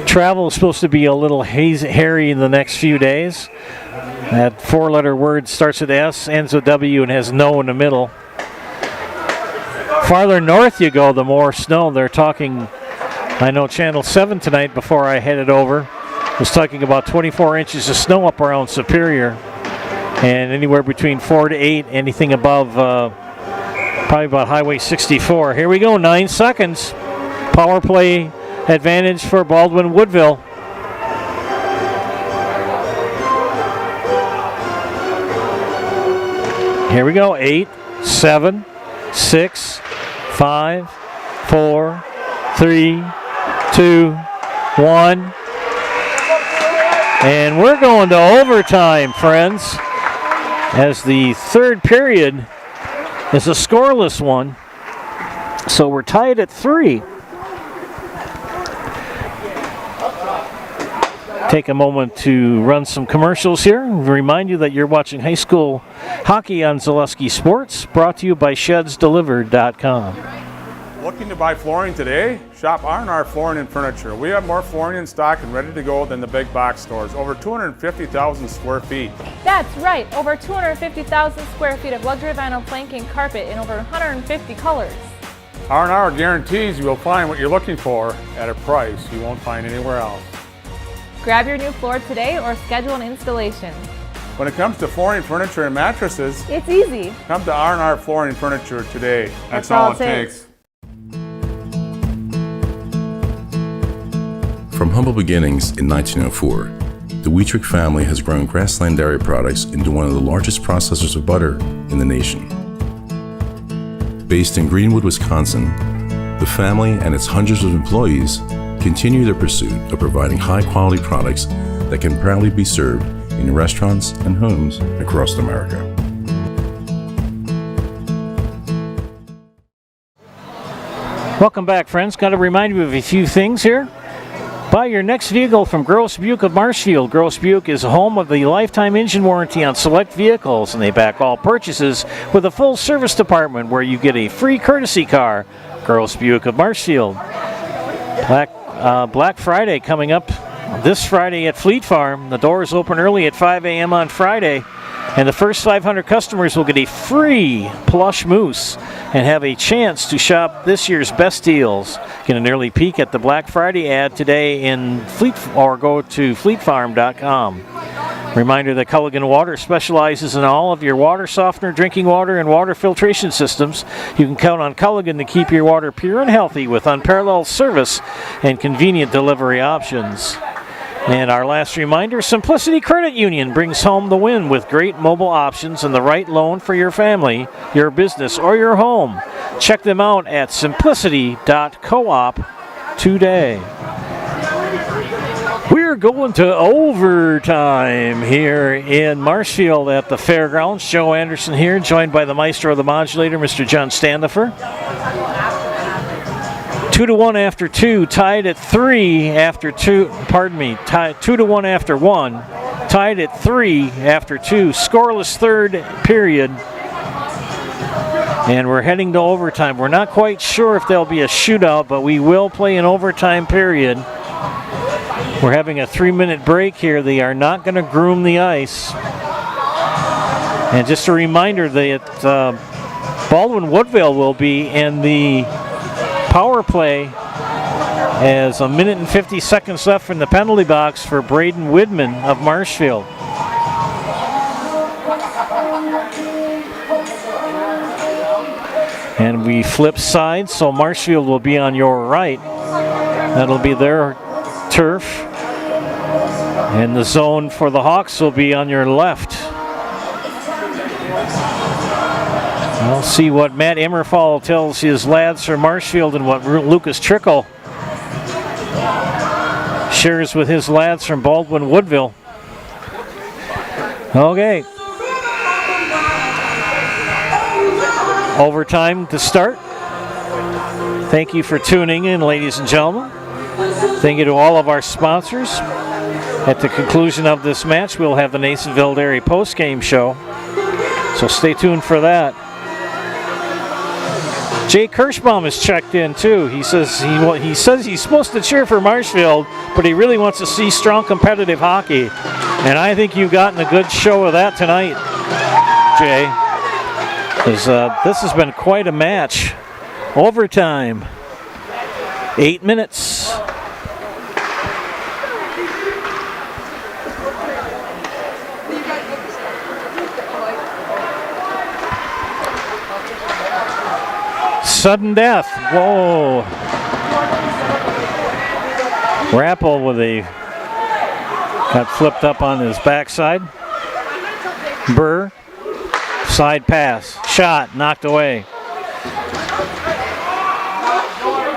Travel is supposed to be a little hairy in the next few days. That four-letter word starts with S, ends with W, and has no in the middle. Farther north you go, the more snow. They're talking, I know Channel 7 tonight before I headed over was talking about 24 inches of snow up around Superior, and anywhere between 4 to 8, anything above probably about Highway 64. Here we go, 9 seconds. Power play advantage for Baldwin-Woodville. Here we go, 8, 7, 6, 5, 4, 3, 2, 1. And we're going to overtime, friends, as the third period is a scoreless one. So we're tied at 3. Take a moment to run some commercials here. Remind you that you're watching high school hockey on Zaleski Sports, brought to you by ShedsDelivered.com. Looking to buy flooring today? Shop R&R Flooring and Furniture. We have more flooring in stock and ready to go than the big box stores. Over 250,000 square feet. That's right, over 250,000 square feet of luxury vinyl planking carpet in over 150 colors. R&R guarantees you will find what you're looking for at a price you won't find anywhere else. Grab your new floor today or schedule an installation. When it comes to flooring, furniture, and mattresses, it's easy. Come to R&R Flooring and Furniture today. That's all it takes. From humble beginnings in 1904, the Wheatrick family has grown Grassland Dairy Products into one of the largest processors of butter in the nation. Based in Greenwood, Wisconsin, the family and its hundreds of employees continue their pursuit of providing high-quality products that can proudly be served in restaurants and homes across America. Welcome back, friends. Got to remind you of a few things here. Buy your next vehicle from Gross Buick of Marshfield. Gross Buick is home of the lifetime engine warranty on select vehicles, and they back all purchases with a full service department where you get a free courtesy car. Gross Buick of Marshfield. Black Friday coming up this Friday at Fleet Farm. The doors open early at 5 a.m. on Friday, and the first 500 customers will get a free plush moose and have a chance to shop this year's best deals. Get an early peek at the Black Friday ad today in or go to fleetfarm.com. Reminder that Culligan Water specializes in all of your water softener, drinking water, and water filtration systems. You can count on Culligan to keep your water pure and healthy with unparalleled service and convenient delivery options. And our last reminder, Simplicity Credit Union brings home the win with great mobile options and the right loan for your family, your business, or your home. Check them out at simplicity.coop today. We're going to overtime here in Marshfield at the fairgrounds. Joe Anderson here, joined by the maestro of the modulator, Mr. John Standifer. 2-1 after 2, tied at 3 after 2, 2-1 after 1, tied at 3 after 2, scoreless third period. And we're heading to overtime. We're not quite sure if there'll be a shootout, but we will play an overtime period. We're having a 3-minute break here. They are not going to groom the ice. And just a reminder that Baldwin-Woodville will be in the power play as a minute and 50 seconds left from the penalty box for Braden Widman of Marshfield. And we flip sides, so Marshfield will be on your right. That'll be their turf. And the zone for the Hawks will be on your left. We'll see what Matt Emmerfall tells his lads from Marshfield and what Lucas Trickle shares with his lads from Baldwin-Woodville. Okay, Overtime to start. Thank you for tuning in, ladies and gentlemen. Thank you to all of our sponsors. At the conclusion of this match, we'll have the Nasonville Dairy post-game show, so stay tuned for that. Jay Kirschbaum has checked in too. He says he's supposed to cheer for Marshfield, but he really wants to see strong competitive hockey. And I think you've gotten a good show of that tonight, Jay. Because this has been quite a match. Overtime. 8 minutes. Sudden death. Whoa. Rappel got flipped up on his backside. Burr. Side pass. Shot. Knocked away.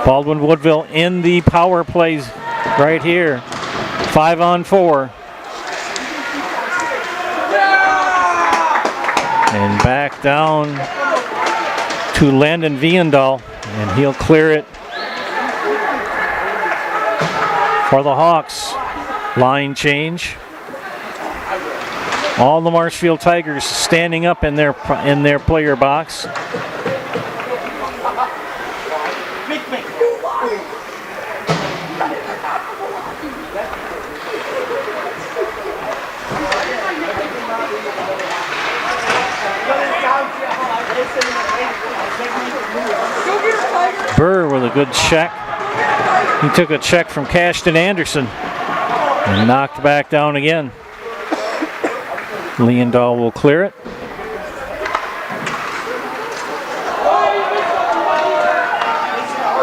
Baldwin-Woodville in the power plays right here. 5-on-4. And back down to Landon Viendal, and he'll clear it for the Hawks. Line change. All the Marshfield Tigers standing up in their player box. Burr with a good check. He took a check from Cashton Anderson and knocked back down again. Leondahl will clear it.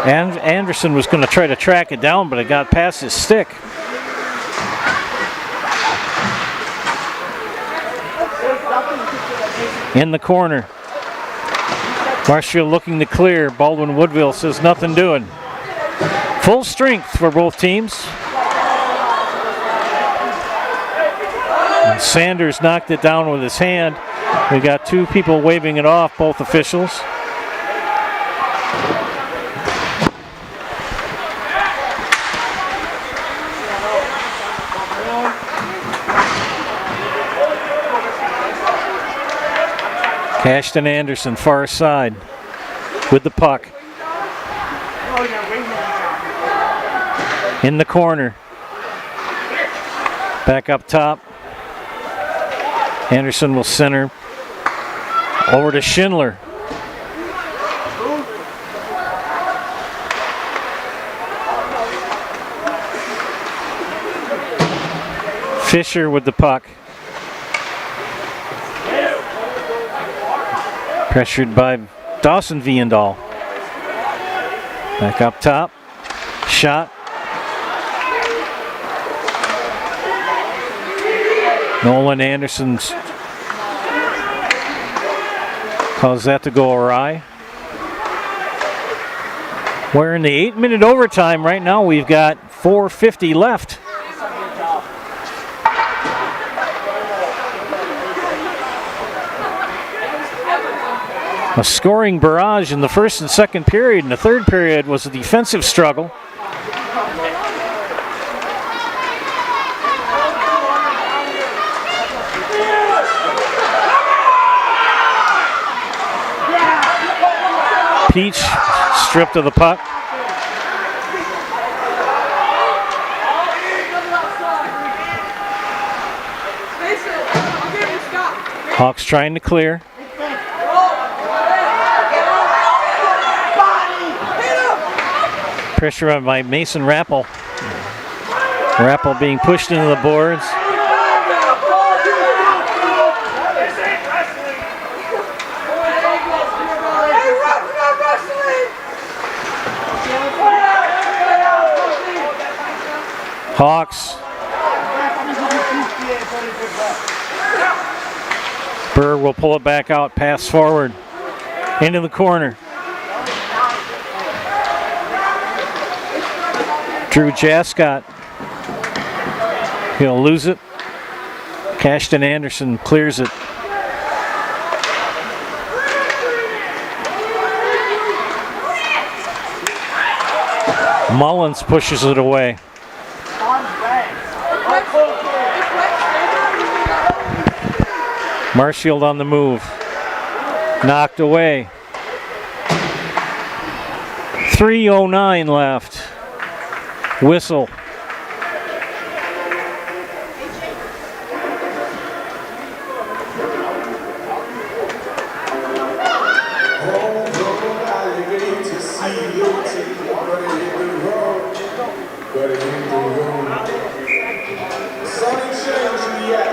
And Anderson was going to try to track it down, but it got past his stick. In the corner. Marshfield looking to clear. Baldwin-Woodville says nothing doing. Full strength for both teams. And Sanders knocked it down with his hand. We got two people waving it off, both officials. Ashton Anderson, far side, with the puck. In the corner. Back up top. Anderson will center. Over to Schindler. Fisher with the puck. Pressured by Dawson Viendal. Back up top. Shot. Nolan Anderson's caused that to go awry. We're in the 8-minute overtime right now. We've got 4:50 left. A scoring barrage in the first and second period. In the third period was a defensive struggle. Peach stripped of the puck. Hawks trying to clear. Pressure by Mason Rappel. Rappel being pushed into the boards. Hawks. Burr will pull it back out, pass forward. Into the corner. Drew Jascott. He'll lose it. Cashton Anderson clears it. Mullins pushes it away. Marshfield on the move. Knocked away. 3:09 left. Whistle.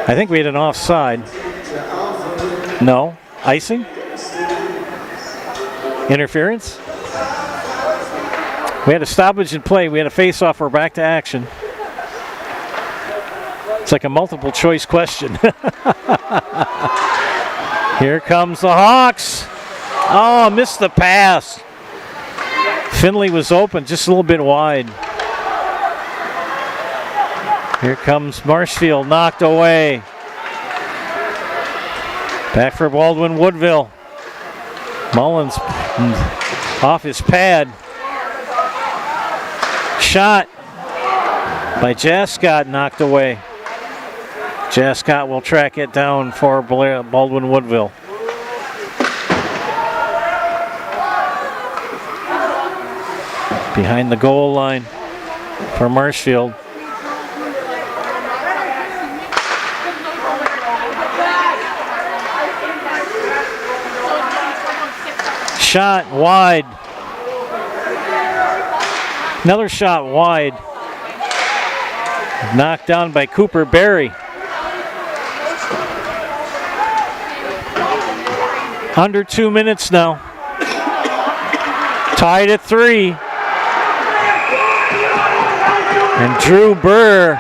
I think we had an offside. No. Icing? Interference? We had a stoppage in play. We had a face-off. We're back to action. It's like a multiple choice question. Here comes the Hawks. Oh, missed the pass. Finley was open, just a little bit wide. Here comes Marshfield, knocked away. Back for Baldwin-Woodville. Mullins off his pad. Shot by Jascott, knocked away. Jascott will track it down for Baldwin-Woodville. Behind the goal line for Marshfield. Shot wide. Another shot wide. Knocked down by Cooper Berry. Under 2 minutes now. Tied at 3. And Drew Burr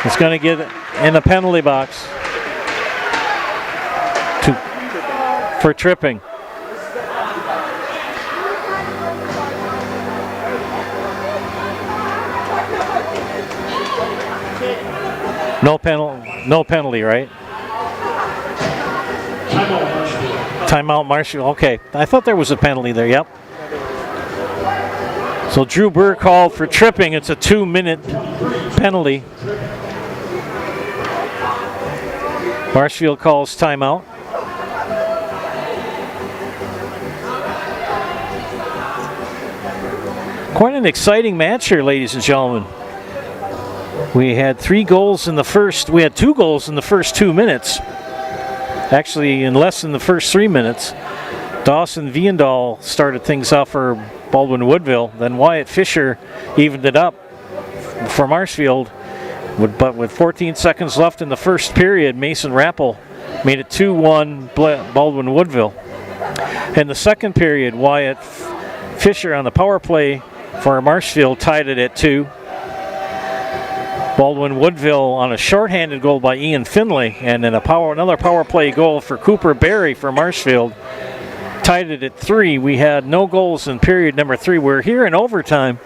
is going to get in the penalty box for tripping. No penalty, right? Timeout Marshfield. Okay, I thought there was a penalty there. Yep. So Drew Burr called for tripping. It's a 2-minute penalty. Marshfield calls timeout. Quite an exciting match here, ladies and gentlemen. We had 3 goals in the first. We had 2 goals in the first 2 minutes. Actually, in less than the first 3 minutes. Dawson Viendal started things off for Baldwin-Woodville. Then Wyatt Fisher evened it up for Marshfield. But with 14 seconds left in the first period, Mason Rappel made it 2-1 Baldwin-Woodville. In the second period, Wyatt Fisher on the power play for Marshfield tied it at 2. Baldwin-Woodville on a shorthanded goal by Ian Finley, and then another power play goal for Cooper Berry for Marshfield tied it at 3. We had no goals in period number 3. We're here in overtime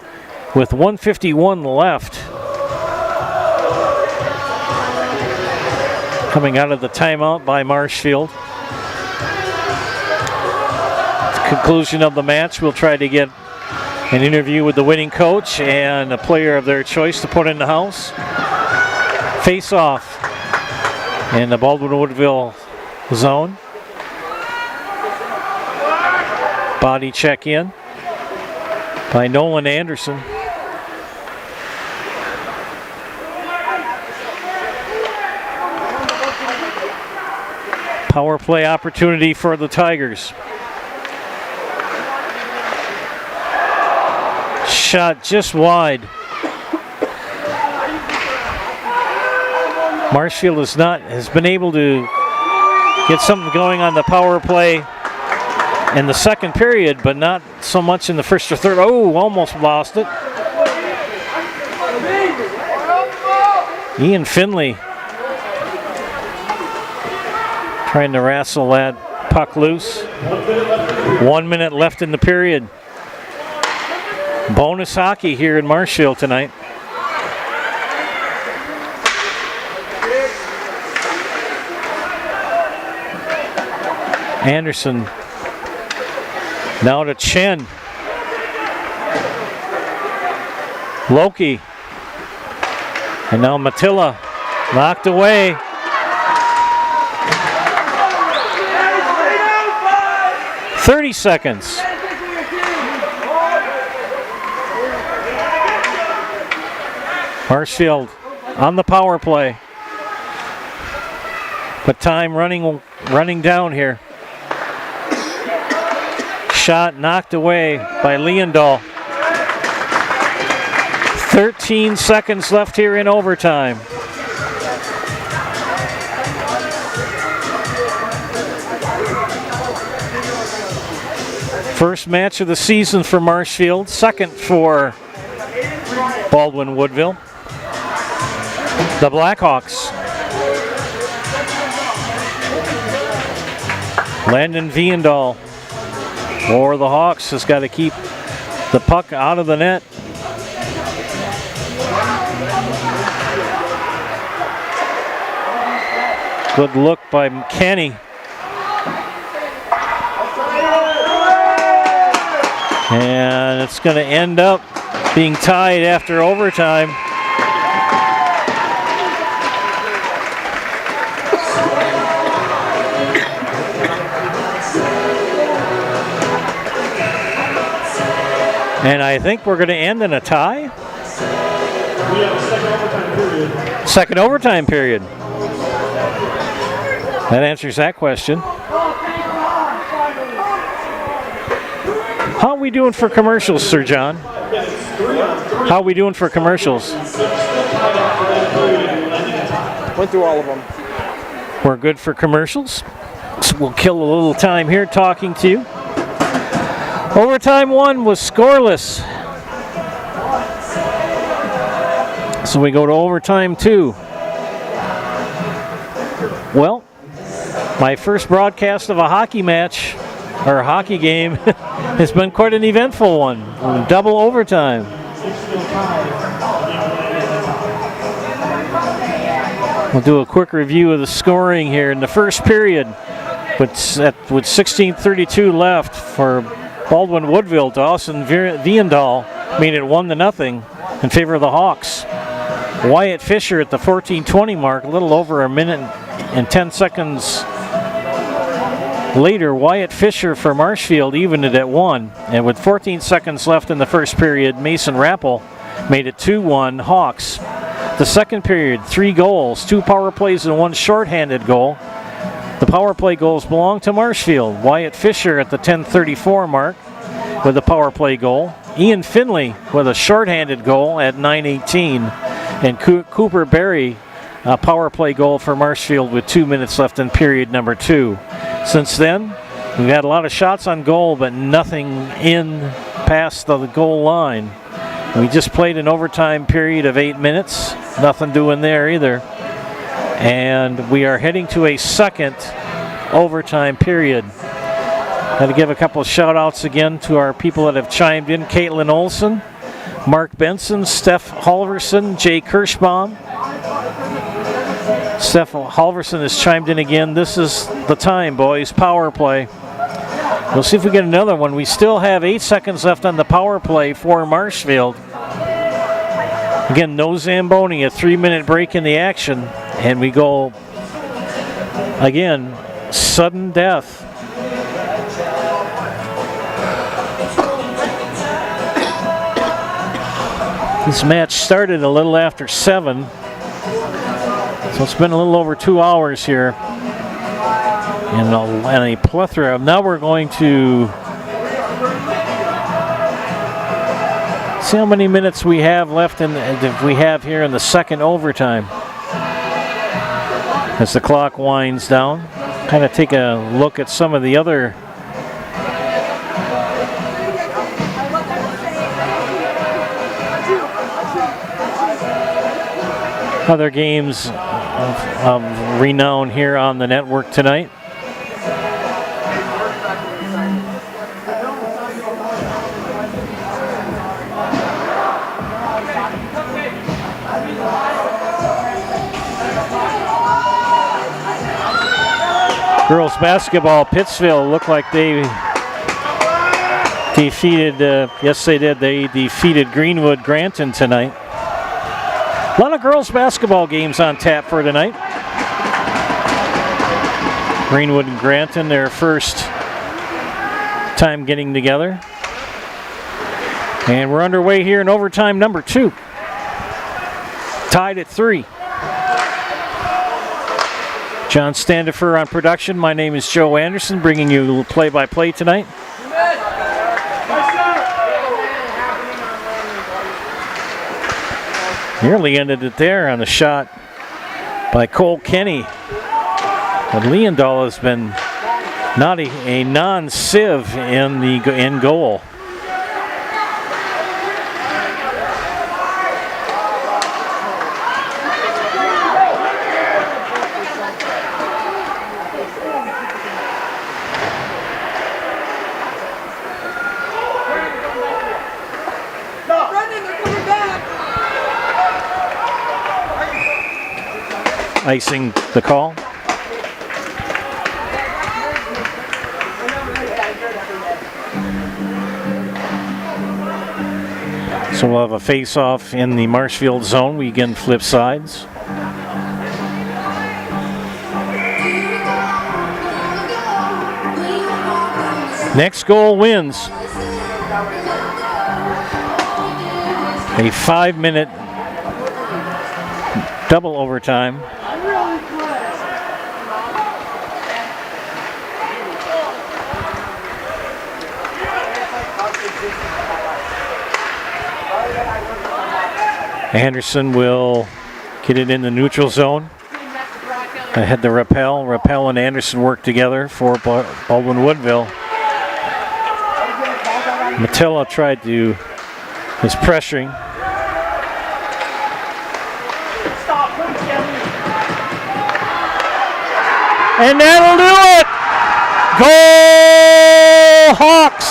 with 1:51 left. Coming out of the timeout by Marshfield. At the conclusion of the match, we'll try to get an interview with the winning coach and a player of their choice to put in the house. Face off in the Baldwin-Woodville zone. Body check in by Nolan Anderson. Power play opportunity for the Tigers. Shot just wide. Marshfield has been able to get something going on the power play in the second period, but not so much in the first or third. Oh, almost lost it. Ian Finley trying to wrestle that puck loose. 1 minute left in the period. Bonus hockey here in Marshfield tonight. Anderson now to Chen. Loki. And now Matilla knocked away. "30 seconds. Marshfield on the power play. But time running down here. Shot knocked away by Leondahl. 13 seconds left here in overtime. First match of the season for Marshfield, second for Baldwin-Woodville. The Blackhawks. Landon Veendal for the Hawks has got to keep the puck out of the net. Good look by Kenny. And it's going to end up being tied after overtime. And I think we're going to end in a tie. We have a second overtime period. Second overtime period. That answers that question. How are we doing for commercials, Sir John? How are we doing for commercials? Went through all of them. We're good for commercials. So we'll kill a little time here talking to you. Overtime 1 was scoreless. So we go to overtime 2. Well, my first broadcast of a hockey match, or a hockey game, has been quite an eventful one. Double overtime. We'll do a quick review of the scoring here in the first period. With 16:32 left for Baldwin-Woodville, Dawson Veendal made it 1-0 in favor of the Hawks. Wyatt Fisher at the 14:20 mark, a little over a minute and 10 seconds later, Wyatt Fisher for Marshfield evened it at 1. And with 14 seconds left in the first period, Mason Rappel made it 2-1 Hawks. The second period, 3 goals, 2 power plays and 1 shorthanded goal. The power play goals belong to Marshfield. Wyatt Fisher at the 10:34 mark with a power play goal. Ian Finley with a shorthanded goal at 9:18. And Cooper Berry, a power play goal for Marshfield with 2 minutes left in period number 2. Since then, we've had a lot of shots on goal, but nothing in past the goal line. We just played an overtime period of 8 minutes. Nothing doing there either. And we are heading to a second overtime period. Got to give a couple of shout outs again to our people that have chimed in. Caitlin Olson, Mark Benson, Steph Halverson, Jay Kirschbaum. Steph Halverson has chimed in again. This is the time, boys. Power play. We'll see if we get another one. We still have 8 seconds left on the power play for Marshfield. Again, no Zamboni, a 3-minute break in the action. And we go, again, sudden death. This match started a little after 7. So it's been a little over 2 hours here. And a plethora. Now we're going to see how many minutes we have left here in the second overtime. As the clock winds down, kind of take a look at some of the other games of renown here on the network tonight. Girls basketball, Pittsville look like they defeated, yes they did, they defeated Greenwood Granton tonight. A lot of girls basketball games on tap for tonight. Greenwood and Granton, their first time getting together. And we're underway here in overtime number 2. Tied at 3. John Standifer on production. My name is Joe Anderson, bringing you play-by-play tonight. Nearly ended it there on the shot by Cole Kenny. But Leondahl has been not a non-sieve in goal. Icing the call. So we'll have a face-off in the Marshfield zone. We again flip sides. Next goal wins. A 5-minute double overtime. Anderson will get it in the neutral zone. Ahead to Rappel. Rappel and Anderson work together for Baldwin-Woodville. Matilla tried to, was pressuring. And that'll do it! Goal Hawks!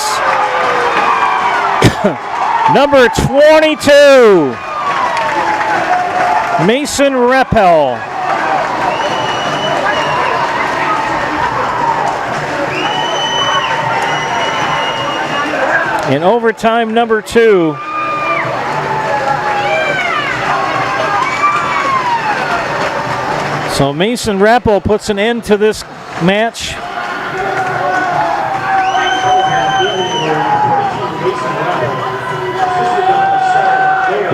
Number 22, Mason Rappel. In overtime number 2. So Mason Rappel puts an end to this match.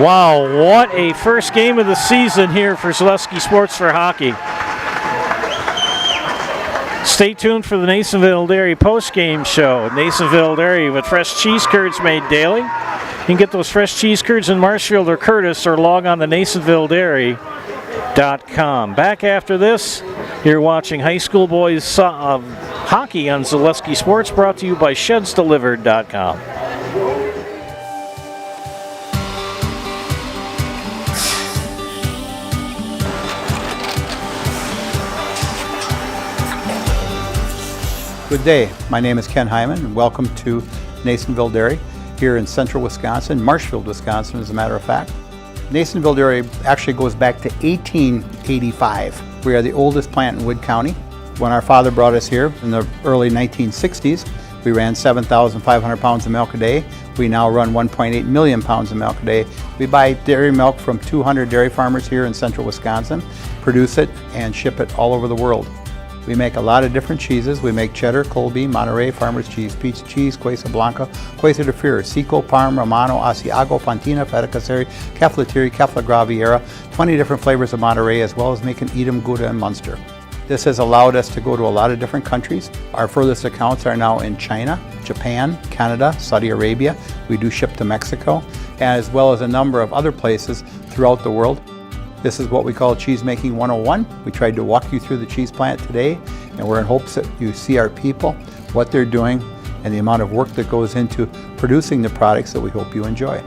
Wow, what a first game of the season here for Zaleski Sports for hockey. Stay tuned for the Nasonville Dairy post-game show. Nasonville Dairy with fresh cheese curds made daily. You can get those fresh cheese curds in Marshfield or Curtis, or log on to NasonvilleDairy.com. Back after this, you're watching high school boys hockey on Zaleski Sports, brought to you by ShedsDelivered.com. Good day. My name is Ken Hyman, and welcome to Nasonville Dairy here in central Wisconsin, Marshfield, Wisconsin, as a matter of fact. Nasonville Dairy actually goes back to 1885. We are the oldest plant in Wood County. When our father brought us here in the early 1960s, we ran 7,500 pounds of milk a day. We now run 1.8 million pounds of milk a day. We buy dairy milk from 200 dairy farmers here in central Wisconsin, produce it, and ship it all over the world. We make a lot of different cheeses. We make cheddar, Colby, Monterey, Farmer's Cheese, Peach Cheese, Quesa Blanca, Quesa de Fure, Seco, Parm, Romano, Asiago, Fontina, Feta Caseri, Caflatiri, Cafla Graviera, 20 different flavors of Monterey, as well as making Edam, Gouda, and Munster. This has allowed us to go to a lot of different countries. Our furthest accounts are now in China, Japan, Canada, Saudi Arabia. We do ship to Mexico, as well as a number of other places throughout the world. This is what we call Cheese Making 101. We tried to walk you through the cheese plant today, and we're in hopes that you see our people, what they're doing, and the amount of work that goes into producing the products that we hope you enjoy.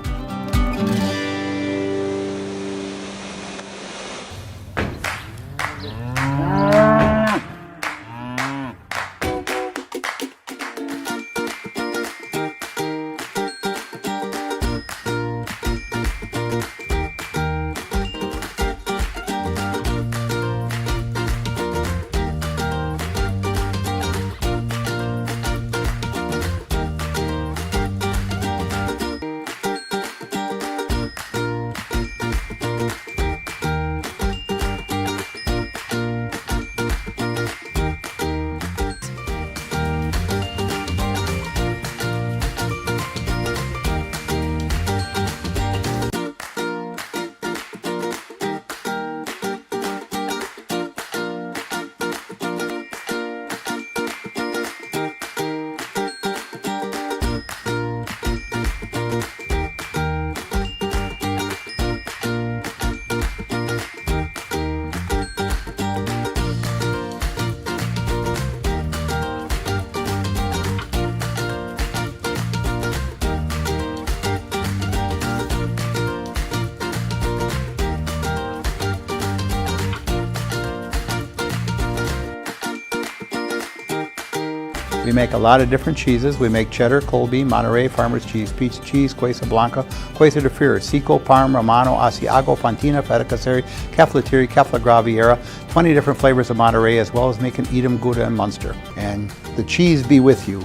We make a lot of different cheeses. We make cheddar, Colby, Monterey, Farmer's cheese, pizza cheese, Quesa Blanca, Quesa de Fir, Seco, Parm, Romano, Asiago, Fontina, Feta Caseri, Caflatiri, Cafla Graviera, 20 different flavors of Monterey, as well as making Edam, Gouda, and Munster. And the cheese be with you.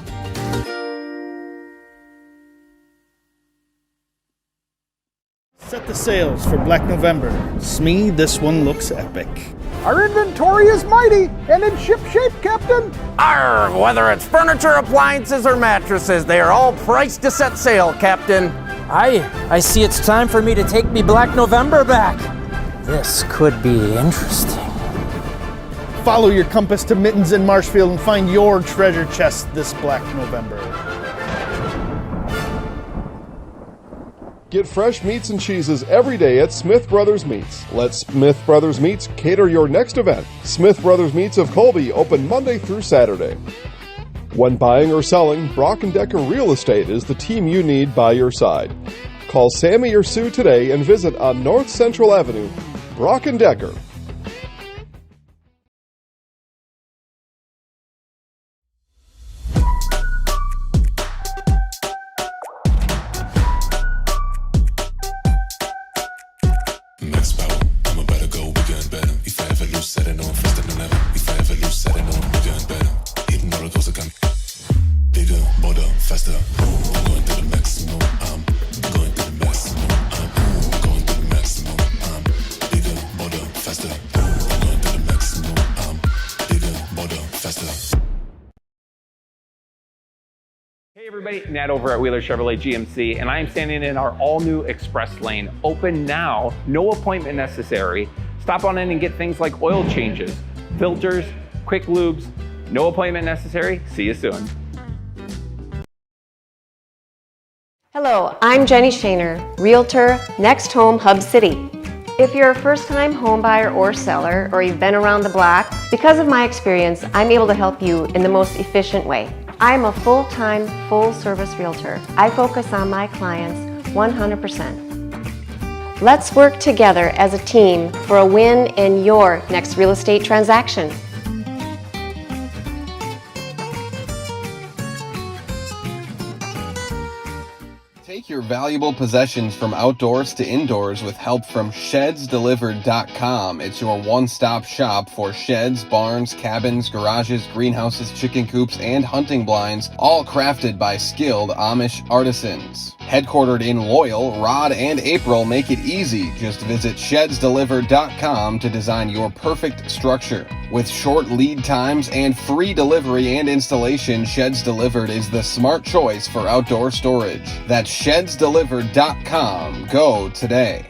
Set the sails for Black November. Smee, this one looks epic. Our inventory is mighty and in ship-shape, Captain. Arr, whether it's furniture, appliances, or mattresses, they are all priced to set sail, Captain. I see it's time for me to take me Black November back. This could be interesting. Follow your compass to Mittens in Marshfield and find your treasure chest this Black November. Get fresh meats and cheeses every day at Smith Brothers Meats. Let Smith Brothers Meats cater your next event. Smith Brothers Meats of Colby open Monday through Saturday. When buying or selling, Brock & Decker Real Estate is the team you need by your side. Call Sammy or Sue today and visit on North Central Avenue. Brock & Decker. Hey everybody, Nat over at Wheeler Chevrolet GMC, and I am standing in our all-new express lane. Open now, no appointment necessary. Stop on in and get things like oil changes, filters, quick lubes. No appointment necessary. See you soon. Hello, I'm Jenny Shaner, Realtor, Next Home Hub City. If you're a first-time home buyer or seller, or you've been around the block, because of my experience, I'm able to help you in the most efficient way. I'm a full-time, full-service realtor. I focus on my clients 100%. Let's work together as a team for a win in your next real estate transaction. Take your valuable possessions from outdoors to indoors with help from ShedsDelivered.com. It's your one-stop shop for sheds, barns, cabins, garages, greenhouses, chicken coops, and hunting blinds, all crafted by skilled Amish artisans. Headquartered in Loyal, Rod and April make it easy. Just visit ShedsDelivered.com to design your perfect structure. With short lead times and free delivery and installation, Sheds Delivered is the smart choice for outdoor storage. That's ShedsDelivered.com. Go today.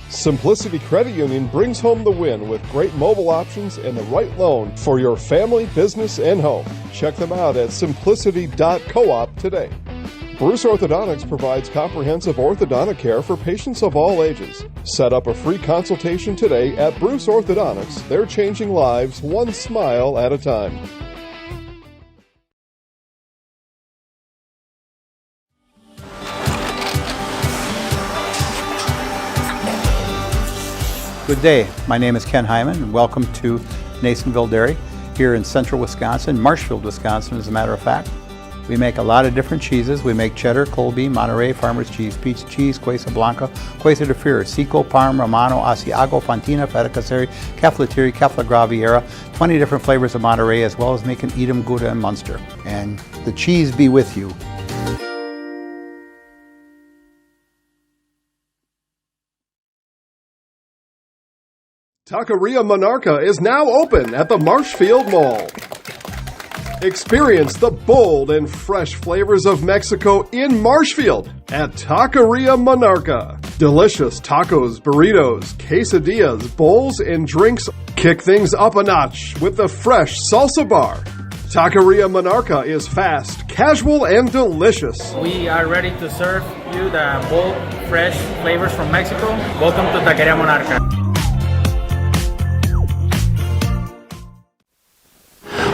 Simplicity Credit Union brings home the win with great mobile options and the right loan for your family, business, and home. Check them out at simplicity.coop today. Bruce Orthodontics provides comprehensive orthodontic care for patients of all ages. Set up a free consultation today at Bruce Orthodontics. They're changing lives one smile at a time. Good day. My name is Ken Hyman, and welcome to Nasonville Dairy here in central Wisconsin, Marshfield, Wisconsin, as a matter of fact. We make a lot of different cheeses. We make cheddar, Colby, Monterey, Farmer's cheese, pizza cheese, Quesa Blanca, Quesa de Fir, Seco, Parm, Romano, Asiago, Fontina, Feta Caseri, Caflatiri, Cafla Graviera, 20 different flavors of Monterey, as well as making Edam, Gouda, and Munster. And the cheese be with you. Taqueria Monarca is now open at the Marshfield Mall. Experience the bold and fresh flavors of Mexico in Marshfield at Taqueria Monarca. Delicious tacos, burritos, quesadillas, bowls, and drinks. Kick things up a notch with the fresh salsa bar. Taqueria Monarca is fast, casual, and delicious. We are ready to serve you the bold, fresh flavors from Mexico. Welcome to Taqueria Monarca.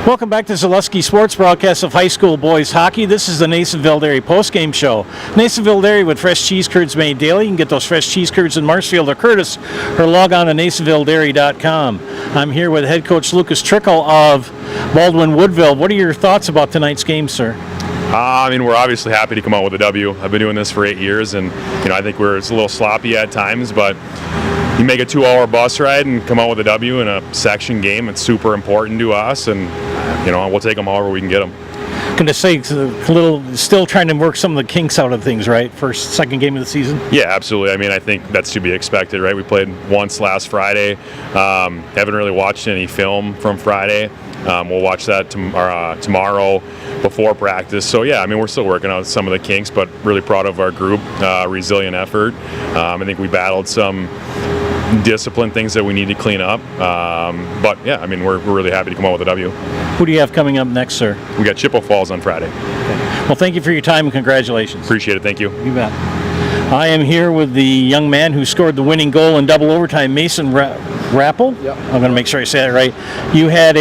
Welcome back to Zaleski Sports broadcast of high school boys hockey. This is the Nasonville Dairy postgame show. Nasonville Dairy with fresh cheese curds made daily. You can get those fresh cheese curds in Marshfield or Curtis, or log on to NasonvilleDairy.com. I'm here with head coach Lucas Trickle of Baldwin-Woodville. What are your thoughts about tonight's game, sir? I mean, we're obviously happy to come out with a W. I've been doing this for 8 years, and I think it's a little sloppy at times, but you make a 2-hour bus ride and come out with a W in a section game. It's super important to us, and we'll take them however we can get them. Going to say it's a little, still trying to work some of the kinks out of things, right? Second game of the season. Yeah, absolutely. I mean, I think that's to be expected, right? We played once last Friday. Haven't really watched any film from Friday. We'll watch that tomorrow before practice. So yeah, I mean, we're still working out some of the kinks, but really proud of our group, resilient effort. I think we battled some discipline things that we need to clean up. But yeah, I mean, we're really happy to come out with a W. Who do you have coming up next, sir? We got Chippewa Falls on Friday. Okay. Well, thank you for your time and congratulations. Appreciate it. Thank you. You bet. I am here with the young man who scored the winning goal in double overtime, Mason Rappel. Yep. I'm going to make sure I say that right. You had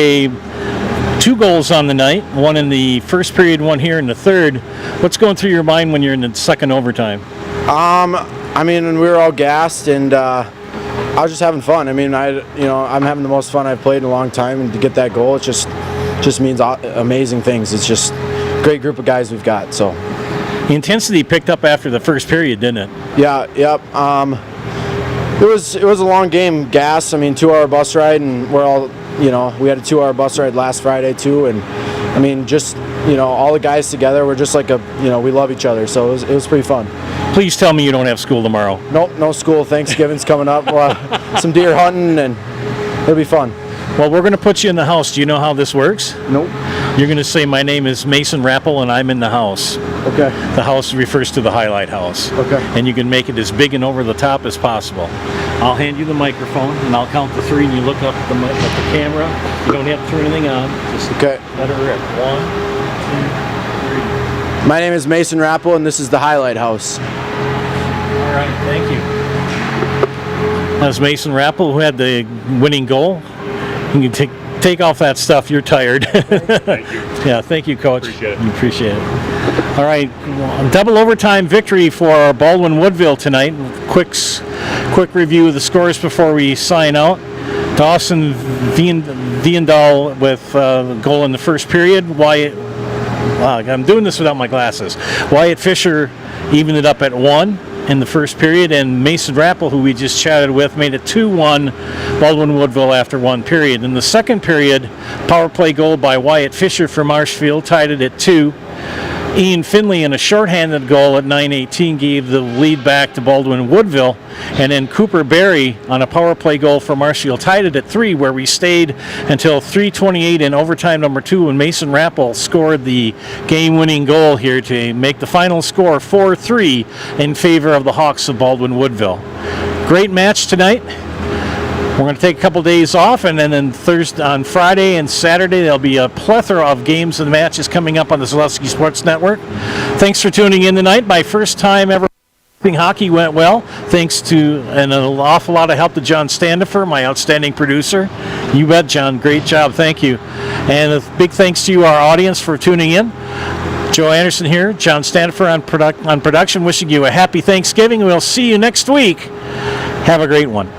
2 goals on the night, one in the first period, one here in the third. What's going through your mind when you're in the second overtime? I mean, we were all gassed, and I was just having fun. I mean, I'm having the most fun I've played in a long time, and to get that goal, it just means amazing things. It's just a great group of guys we've got. So the intensity picked up after the first period, didn't it? Yeah. Yep. It was a long game. Gas. I mean, 2-hour bus ride, and we're all we had a 2-hour bus ride last Friday too, and I mean, just all the guys together. We're just like we love each other. So it was pretty fun. Please tell me you don't have school tomorrow. Nope, no school. Thanksgiving's coming up. Some deer hunting, and it'll be fun. Well, we're going to put you in the house. Do you know how this works? Nope. You're going to say, my name is Mason Rappel, and I'm in the house. Okay. The house refers to the highlight house. Okay. And you can make it as big and over the top as possible. I'll hand you the microphone, and I'll count to 3, and you look up at the camera. You don't have to turn anything on. Just let it rip. 1, 2, 3. My name is Mason Rappel, and this is the highlight house. All right, thank you. That was Mason Rappel, who had the winning goal. You can take off that stuff. You're tired. Thank you. Yeah, thank you, Coach. Appreciate it. Appreciate it. All right, double overtime victory for Baldwin-Woodville tonight. Quick review of the scores before we sign out. Dawson Viendal with a goal in the first period. I'm doing this without my glasses. Wyatt Fisher evened it up at 1 in the first period, and Mason Rappel, who we just chatted with, made it 2-1 Baldwin-Woodville after 1 period. In the second period, power play goal by Wyatt Fisher for Marshfield tied it at 2. Ian Finley in a shorthanded goal at 9:18 gave the lead back to Baldwin-Woodville, and then Cooper Berry on a power play goal for Marshfield tied it at 3, where we stayed until 3:28 in overtime number 2 when Mason Rappel scored the game-winning goal here to make the final score 4-3 in favor of the Hawks of Baldwin-Woodville. Great match tonight. We're going to take a couple days off, and then on Friday and Saturday there'll be a plethora of games and matches coming up on the Zaleski Sports Network. Thanks for tuning in tonight. My first time ever hockey went well, thanks to an awful lot of help to John Standifer, my outstanding producer. You bet, John. Great job. Thank you. And a big thanks to you, our audience, for tuning in. Joe Anderson here, John Standifer on production, wishing you a happy Thanksgiving. We'll see you next week. Have a great one.